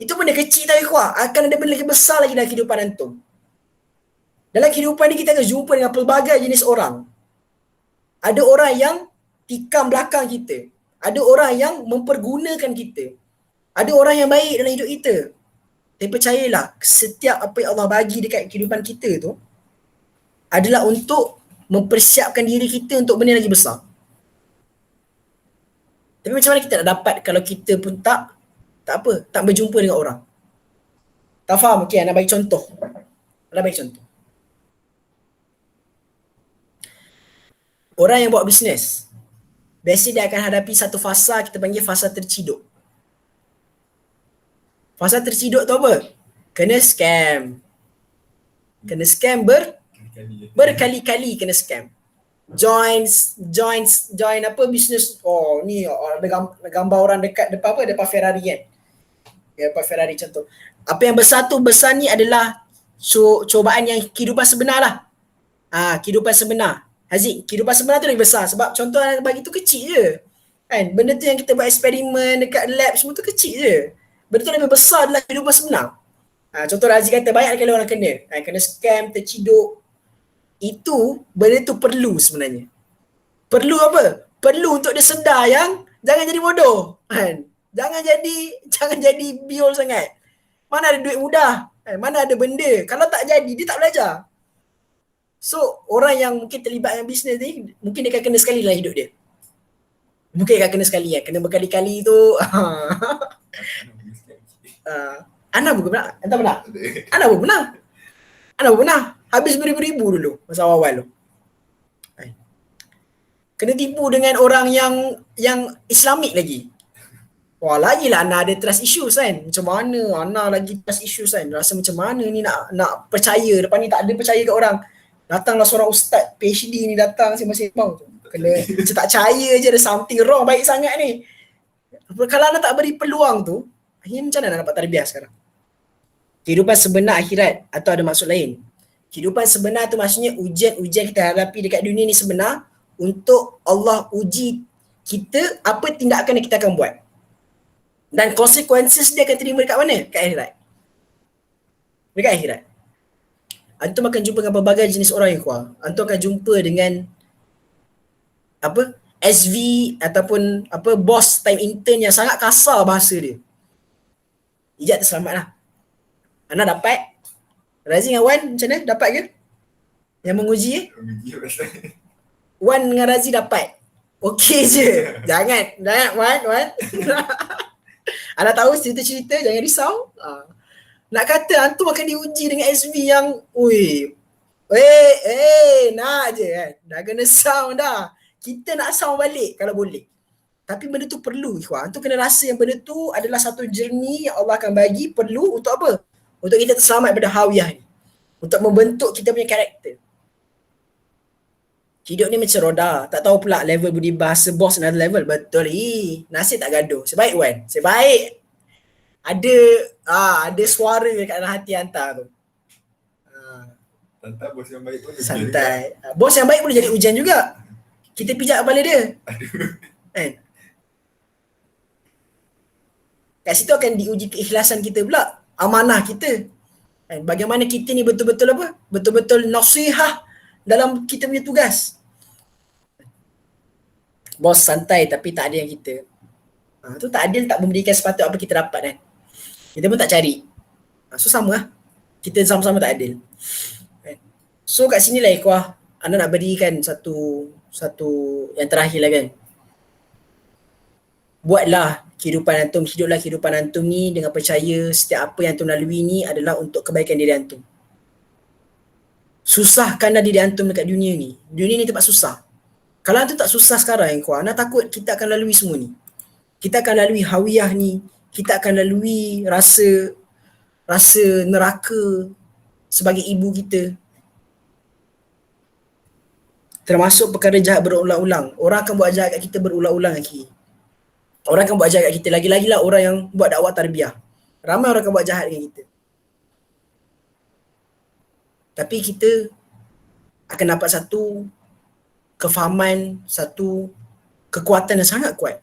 Speaker 2: Itu benda kecil tau ikhwah. Akan ada benda lebih besar lagi dalam kehidupan antum. Dalam kehidupan ni kita akan jumpa dengan pelbagai jenis orang. Ada orang yang tikam belakang kita. Ada orang yang mempergunakan kita. Ada orang yang baik dalam hidup kita. Tapi percayalah, setiap apa yang Allah bagi dekat kehidupan kita tu adalah untuk mempersiapkan diri kita untuk benda lagi besar. Tapi macam mana kita nak dapat kalau kita pun tak berjumpa dengan orang? Tak faham? Okay, nak bagi contoh. Orang yang buat bisnes. biasa dia akan hadapi satu fasa kita panggil fasa terciduk. Fasa terciduk tu apa? Kena scam. Kena scam berkali-kali kena scam. Join apa bisnes. Oh ni ada gambar orang dekat depan apa? Depan Ferrari kan. Depan Ferrari contoh. Apa yang besar ni adalah cubaan yang kehidupan sebenar lah. Kehidupan sebenar. Haziq, kehidupan sebenar tu lagi besar sebab contoh yang bagi tu kecil je. Kan? Benda tu yang kita buat eksperimen dekat lab semua tu kecil je. Benda tu lebih besar adalah kehidupan sebenar. Contoh Razi kata banyak kali orang kena scam, terciduk. Itu benda tu perlu sebenarnya. Perlu apa? Perlu untuk dia sedar yang jangan jadi bodoh. Kan? Jangan jadi biol sangat. Mana ada duit mudah? Mana ada benda? Kalau tak jadi dia tak belajar. So orang yang mungkin terlibat dengan bisnes ni mungkin dia akan kena sekali dalam hidup dia. Mungkin akan kena sekali kena berkali-kali tu. Ana pun pernah. Entah pernah? Ana pun pernah. Habis beribu-ribu dulu masa awal tu. Kena tipu dengan orang yang Islamik lagi. Wah lagilah Ana ada trust issues kan. Macam mana Ana lagi trust issues kan. Rasa macam mana ni nak percaya. Depan ni tak ada percaya kat orang. Datanglah seorang ustaz PhD ni datang sembang-sembang tu. Kena macam tak percaya je ada something wrong baik sangat ni. Kalau Ana tak beri peluang tu, akhirnya macam mana nak dapat tarbiyah sekarang? Kehidupan sebenar akhirat atau ada maksud lain? Kehidupan sebenar tu maksudnya ujian-ujian kita hadapi dekat dunia ni sebenar untuk Allah uji kita apa tindakan yang kita akan buat. Dan konsekuensi dia akan terima dekat mana? Dekat akhirat. Dekat akhirat. Antum akan jumpa dengan berbagai jenis orang yang kuat. Antum akan jumpa dengan apa? SV ataupun apa bos time intern yang sangat kasar bahasa dia. Ijat terselamatlah. Ana dapat. Razi dengan Wan macam mana? Dapat ke? Yang menguji Wan dengan Razi dapat. Okey je. Jangan Wan. Ana tahu cerita-cerita jangan risau. Nak kata antum akan diuji dengan SV yang nak je kan. Dah kena sound dah. Kita nak sound balik kalau boleh. Tapi benda tu perlu ikhwan. Antum kena rasa yang benda tu adalah satu journey yang Allah akan bagi perlu untuk apa? Untuk kita terselamat pada hawiyah ni. Untuk membentuk kita punya karakter. Hidup ni macam roda. Tak tahu pula level budi bahasa bos another level. Betul nasib tak gaduh. Sebaik Wan. Sebaik. Ada suara kat dalam hati hantar tu.
Speaker 1: Santai bos yang baik pun
Speaker 2: santai. Bos yang baik boleh jadi ujian juga. Kita pijak kepala dia. Kan? Kat situ akan diuji keikhlasan kita pula. Amanah kita. Kan? Bagaimana kita ni betul-betul apa? Betul-betul nasihah dalam kita punya tugas. Bos santai tapi tak ada yang kita. Tu tak adil, tak memberikan sepatut apa kita dapat kan. Kita pun tak cari. So sama lah. Kita sama-sama tak adil. So kat sini lah ikhwah, anda nak berikan satu yang terakhir lah kan. Buatlah kehidupan antum, hiduplah kehidupan antum ni dengan percaya setiap apa yang antum lalui ni adalah untuk kebaikan diri antum. Susahkanlah diri antum dekat dunia ni. Dunia ni tempat susah. Kalau antum tak susah sekarang ikhwah, anda takut kita akan lalui semua ni. Kita akan lalui hawiyah ni. Kita akan lalui rasa neraka sebagai ibu kita. Termasuk perkara jahat berulang-ulang. Orang akan buat jahat kat kita berulang-ulang lagi. Orang akan buat jahat kat kita. Lagi-lagilah orang yang buat dakwah tarbiyah. Ramai orang akan buat jahat dengan kita. Tapi kita akan dapat satu kefahaman, satu kekuatan yang sangat kuat.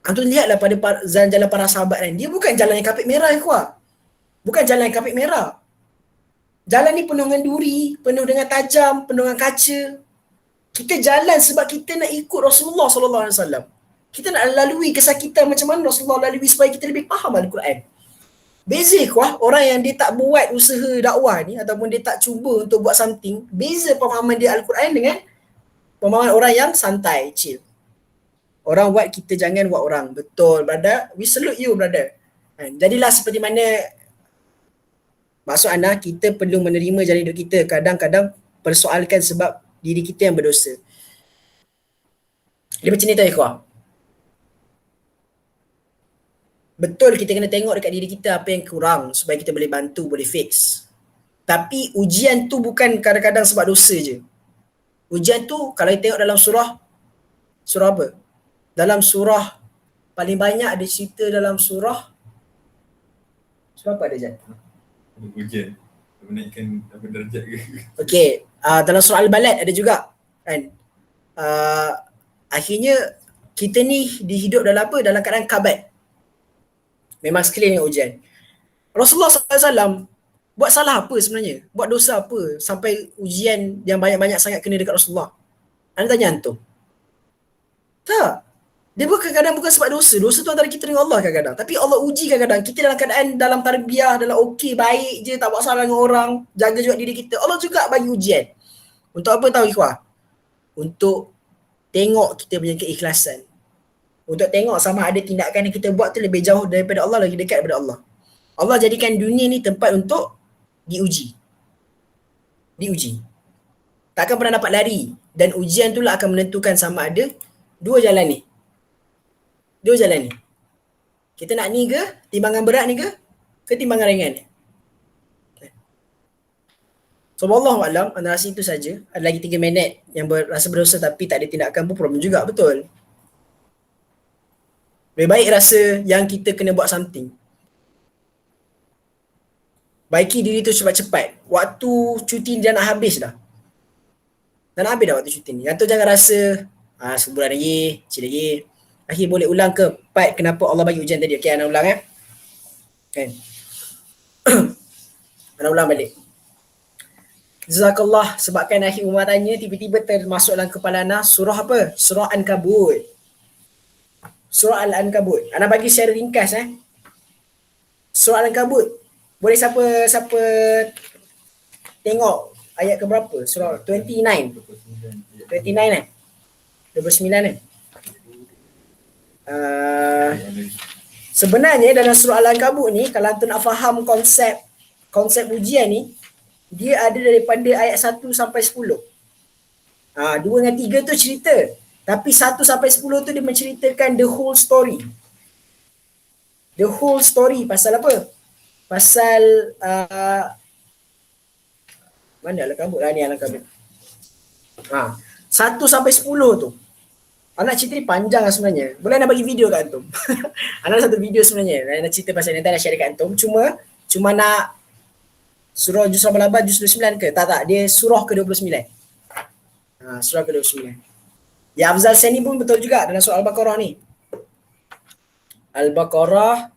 Speaker 2: Antum lihatlah pada jalan para sahabat kan. Dia bukan jalan yang kapit merah kuat. Bukan jalan yang kapit merah. Jalan ni penuh dengan duri, penuh dengan tajam, penuh dengan kaca. Kita jalan sebab kita nak ikut Rasulullah SAW. Kita nak lalui kesakitan macam mana Rasulullah lalui supaya kita lebih faham Al-Quran. Beza kuah orang yang dia tak buat usaha dakwah ni ataupun dia tak cuba untuk buat something. Beza pemahaman dia Al-Quran dengan pemahaman orang yang santai, chill. Orang buat, kita jangan buat orang. Betul, brother. We salute you, brother. Jadilah seperti mana maksud anda, kita perlu menerima jalan hidup kita. Kadang-kadang persoalkan sebab diri kita yang berdosa. Dia macam ni tau ikhwah. Betul kita kena tengok dekat diri kita apa yang kurang supaya kita boleh bantu, boleh fix. Tapi ujian tu bukan kadang-kadang sebab dosa je. Ujian tu kalau kita tengok dalam surah apa? Dalam surah paling banyak ada cerita dalam surah apa ada Jan?
Speaker 1: Ujian. Menaikkan apa darjat ke?
Speaker 2: Okey, dalam surah Al-Balad ada juga kan. Akhirnya kita ni dihidup dalam apa? Dalam keadaan kabad. Memang sekeliling ujian. Rasulullah SAW buat salah apa sebenarnya? Buat dosa apa sampai ujian yang banyak-banyak sangat kena dekat Rasulullah? Anda tanya antum. Tak. Dia kadang-kadang bukan sebab dosa. Dosa tu antara kita dengan Allah kadang-kadang. Tapi Allah uji kadang-kadang. Kita dalam keadaan dalam tarbiyah, dalam okey, baik je, tak buat salah dengan orang, jaga juga diri kita. Allah juga bagi ujian. Untuk apa tahu ikhwah? Untuk tengok kita punya keikhlasan. Untuk tengok sama ada tindakan yang kita buat tu lebih jauh daripada Allah, lagi dekat daripada Allah. Allah jadikan dunia ni tempat untuk diuji. Takkan pernah dapat lari. Dan ujian tu lah akan menentukan sama ada dua jalan ni. Kita nak ni ke, timbangan berat ni ke timbangan ringan ni. So wallahualam, antara itu saja. Ada lagi 3 minit yang rasa berdosa tapi tak ada tindakan pun problem juga, betul. Lebih baik rasa yang kita kena buat something. Baiki diri tu cepat-cepat. Waktu cuti dah nak habis dah. Dah nak habis dah waktu cuti ni. Yang tu jangan rasa sebulan lagi, cik lagi. Akhir boleh ulang ke part kenapa Allah bagi ujian tadi. Okey, Ana ulang kan. Ana ulang balik. Jazakallah, sebabkan akhir Umar tanya tiba-tiba termasuk dalam kepala Ana surah apa? Surah Ankabut. Surah Al-Ankabut. Ana bagi secara ringkas Surah Al-Ankabut. Boleh siapa tengok ayat ke berapa? Surah 29. 29 sebenarnya dalam surah Al-Ankabut ni kalau antum nak faham konsep ujian ni, dia ada daripada ayat 1 sampai 10. 2 dengan 3 tu cerita. Tapi 1 sampai 10 tu dia menceritakan the whole story. The whole story pasal apa? Pasal mana Al-Ankabut lah ni Al-Ankabut. 1 sampai 10 tu. Anak cerita ni panjang lah sebenarnya. Boleh nak bagi video kat antum. Anak ada satu video sebenarnya. Nak cerita pasal ni, nanti nak share dekat antum. Cuma nak surah juz 18, juz 29 ke? Tak. Dia surah ke-29. Surah ke-29. Ya Afzal Sani pun betul juga dalam surah Al-Baqarah ni. Al-Baqarah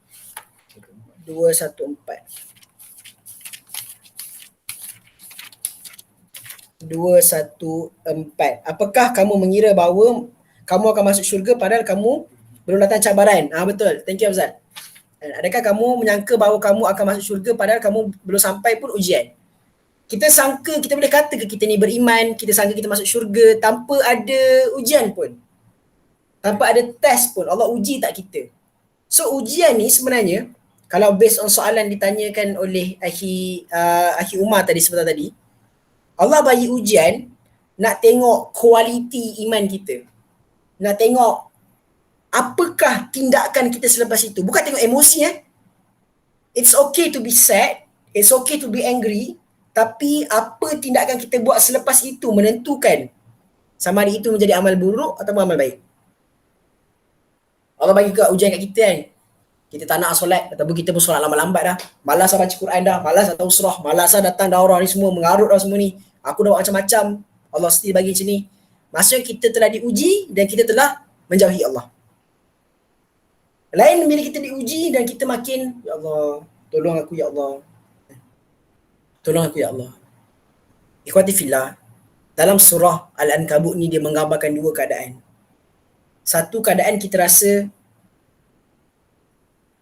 Speaker 2: 214. Apakah kamu mengira bahawa kamu akan masuk syurga padahal kamu belum datang cabaran? Betul. Thank you Afzal. Adakah kamu menyangka bahawa kamu akan masuk syurga padahal kamu belum sampai pun ujian? Kita sangka, kita boleh kata ke kita ni beriman, kita sangka kita masuk syurga tanpa ada ujian pun. Tanpa ada test pun. Allah uji tak kita. So ujian ni sebenarnya, kalau based on soalan ditanyakan oleh Akhi Umar tadi sebentar tadi, Allah bagi ujian nak tengok kualiti iman kita. Nak tengok apakah tindakan kita selepas itu. Bukan tengok emosi It's okay to be sad, it's okay to be angry, tapi apa tindakan kita buat selepas itu menentukan sama ada itu menjadi amal buruk atau amal baik. Allah bagi ujian kat kita kita tak nak solat, ataupun kita pun solat lambat-lambat dah. Malas lah baca Quran dah, malas datang usrah, malas lah datang daurah ni semua, mengarut dah semua ni. Aku dah buat macam-macam, Allah still bagi macam ni. Maksudnya kita telah diuji dan kita telah menjauhi Allah. Lain bila kita diuji dan kita makin, ya Allah, tolong aku ya Allah. Tolong aku ya Allah. Ikhwati fillah, dalam surah Al-Ankabut ni dia menggambarkan 2 keadaan. Satu keadaan kita rasa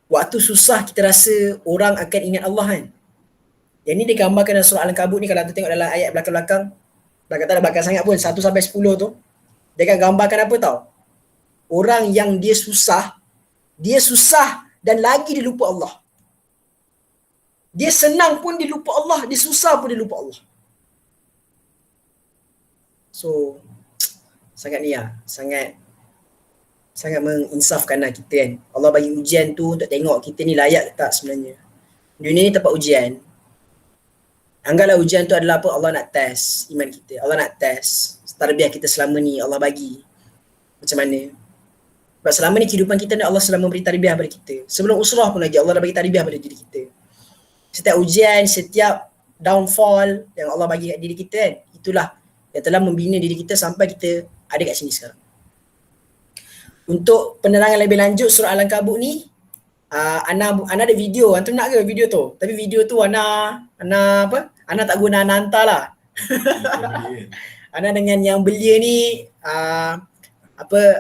Speaker 2: waktu susah kita rasa orang akan ingat Allah Yang ni digambarkan dalam surah Al-Ankabut ni, kalau anda tengok dalam ayat belakang-belakang, tak ada belakang sangat pun, 1 sampai 10 tu, dia akan gambarkan apa tau? Orang yang dia susah dan lagi dia lupa Allah. Dia senang pun dia lupa Allah, dia susah pun dia lupa Allah. So, sangat sangat menginsafkanlah kita kan. Allah bagi ujian tu untuk tengok kita ni layak ke tak sebenarnya. Dunia ni tempat ujian. Anggaplah ujian tu adalah apa? Allah nak test iman kita. Allah nak test tarbiyah kita selama ni Allah bagi. Macam mana? Sebab selama ni kehidupan kita ni Allah selama memberi tarbiyah pada kita. Sebelum usrah pun lagi Allah dah bagi tarbiyah pada diri kita. Setiap ujian, setiap downfall yang Allah bagi kat diri kita kan, itulah yang telah membina diri kita sampai kita ada kat sini sekarang. Untuk penerangan lebih lanjut surah Al-Ankabut ni, Ana ada video. Antum nak ke video tu? Tapi video tu Ana tak guna Ana hantar lah. Ana dengan yang belia ni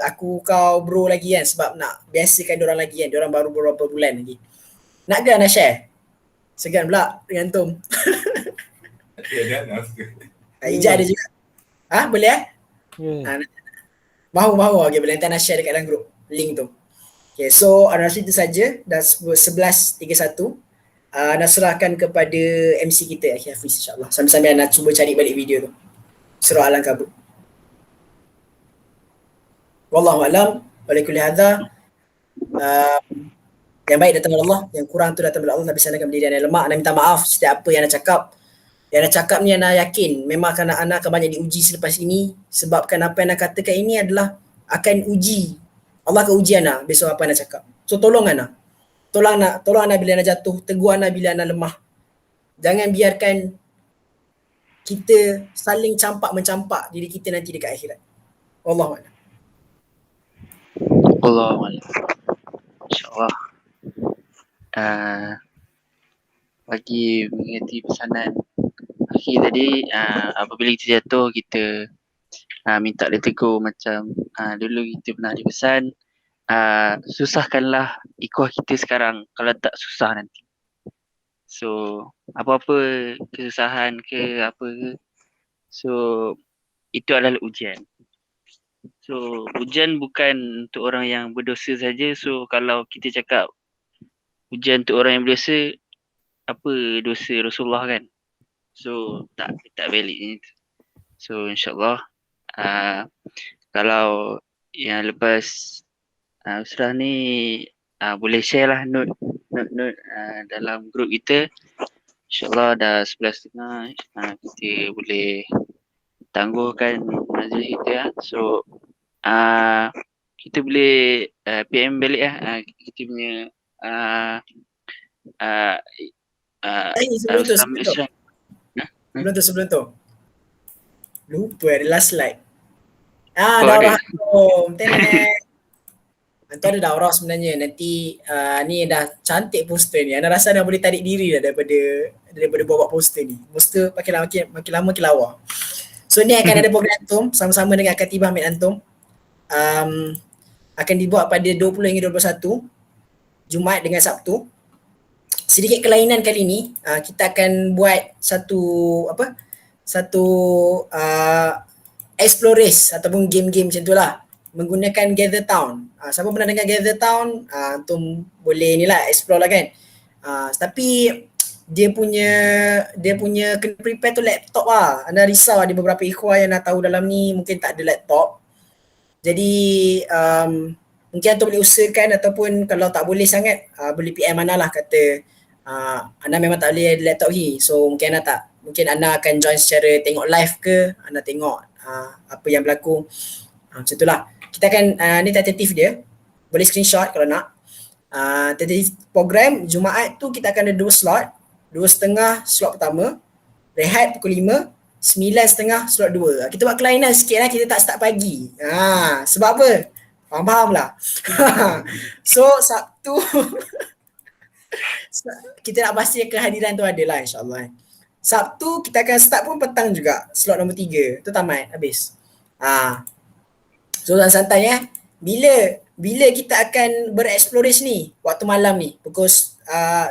Speaker 2: aku kau bro lagi kan, sebab nak biasakan diorang lagi kan. Diorang baru beberapa bulan lagi. Nak ke Ana share? Segan pula dengan Antum. Ijaz ada juga. Boleh Mahu. Okay, boleh nanti Ana share dekat dalam grup link tu. Okay, so Ana rasa itu saja. Dah 11.31. Ana serahkan kepada MC kita Akhi Hafiz insyaAllah. Sambil-sambil Ana cuba cari balik video tu. Surah Al-Ankabut. Wallahualam. Walakulli hadha. Yang baik datang dari Allah, yang kurang tu datang dari Allah. Nabi sallallahu alaihi wasallam lemah. Ana minta maaf setiap apa yang Ana cakap. Yang Ana cakap ni Ana yakin memang Ana akan banyak diuji selepas ini, sebabkan apa yang Ana katakan ini adalah akan uji. Allah akan uji Ana besok apa Ana cakap. So tolong Ana. Tolong Ana bila Ana jatuh, tegur Ana bila Ana lemah. Jangan biarkan kita saling campak-mencampak diri kita nanti dekat akhirat. Wallahualam.
Speaker 3: Wallahualam. InsyaAllah. Bagi mengerti pesanan akhir tadi, apabila kita jatuh, kita minta dia tegur macam dulu kita pernah dipesan, susahkanlah ikhwah kita sekarang, kalau tak susah nanti. So apa-apa kesusahan ke apa ke, so itu adalah ujian. So ujian bukan untuk orang yang berdosa saja. So kalau kita cakap ujian untuk orang yang berdosa, apa dosa Rasulullah kan? So tak valid ni. So insyaAllah kalau yang lepas usrah ni boleh share lah note dalam grup kita. InsyaAllah dah 11.30 kita boleh tangguhkan majlis kita. So kita boleh PM balik kita punya
Speaker 2: sebelum tu lupa ada last slide. Daurah Antum. Antum ada daurah sebenarnya. Nanti ni dah cantik poster ni. Ana rasa dah boleh tarik diri dah daripada buat poster ni. Poster makin lama makin lawa. So ni akan ada program Antum sama-sama dengan Katibah Mit Antum. Akan dibuat pada 20 hingga 21 Jumaat dengan Sabtu. Sedikit kelainan kali ni, kita akan buat satu explore race ataupun game-game macam tu lah, menggunakan Gather Town. Siapa pernah dengar Gather Town, antum boleh ni lah, explore lah kan. Tapi dia punya kena prepare tu laptop lah. Anda risau ada beberapa ikhwah yang nak tahu dalam ni mungkin tak ada laptop. Jadi mungkin antum boleh usahakan, ataupun kalau tak boleh sangat boleh PM Ana lah, kata Ana memang tak boleh ada laptop ni. So mungkin Ana akan join secara tengok live ke, Ana tengok apa yang berlaku. Macam tu lah. Kita akan, ni tentatif dia. Boleh screenshot kalau nak. Tentatif program Jumaat tu kita akan ada 2 slot. 2.30 slot pertama. Rehat pukul 5. 9.30 slot 2. Kita buat kelainan sikit lah, kita tak start pagi. Sebab apa? Faham lah. So Sabtu kita nak pastikan kehadiran tu ada lah insyaAllah. Sabtu kita akan start pun petang juga. Slot nombor 3 tu tamat, habis. So santai bila kita akan bereksplorasi ni waktu malam ni, pukul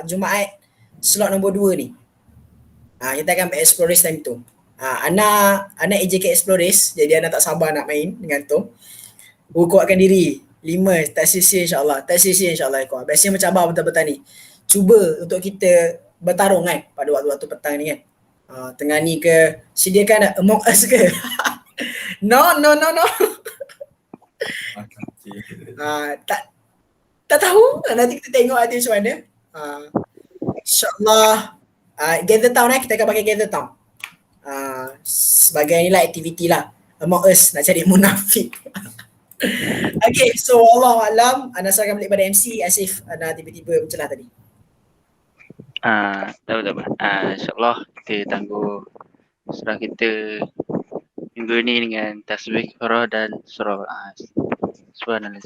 Speaker 2: Jumaat slot nombor 2 ni. Kita akan bereksplorasi time tu. Ana AJK Explorers, jadi Ana tak sabar nak main dengan tu. Kuatkan diri 5 tak sia-sia insyaAllah. Tak sia-sia insyaAllah. Biasanya mencabar betul-betul ni. Cuba untuk kita bertarung kan pada waktu-waktu petang ni kan. Tengah ni ke, sediakan Among Us ke? No. Tak tahu. Nanti kita tengok ada macam mana. InsyaAllah Gather Town kita akan pakai Gather Town. Sebagai inilah aktiviti lah among us nak cari munafik. Okay, so Allah Alam, Ana serahkan balik pada MC Asif. Ana tiba-tiba mencelah tadi.
Speaker 3: Tak apa. InsyaAllah kita tangguh surah kita minggu ni dengan tasbih surah dan surah. Subhanallah.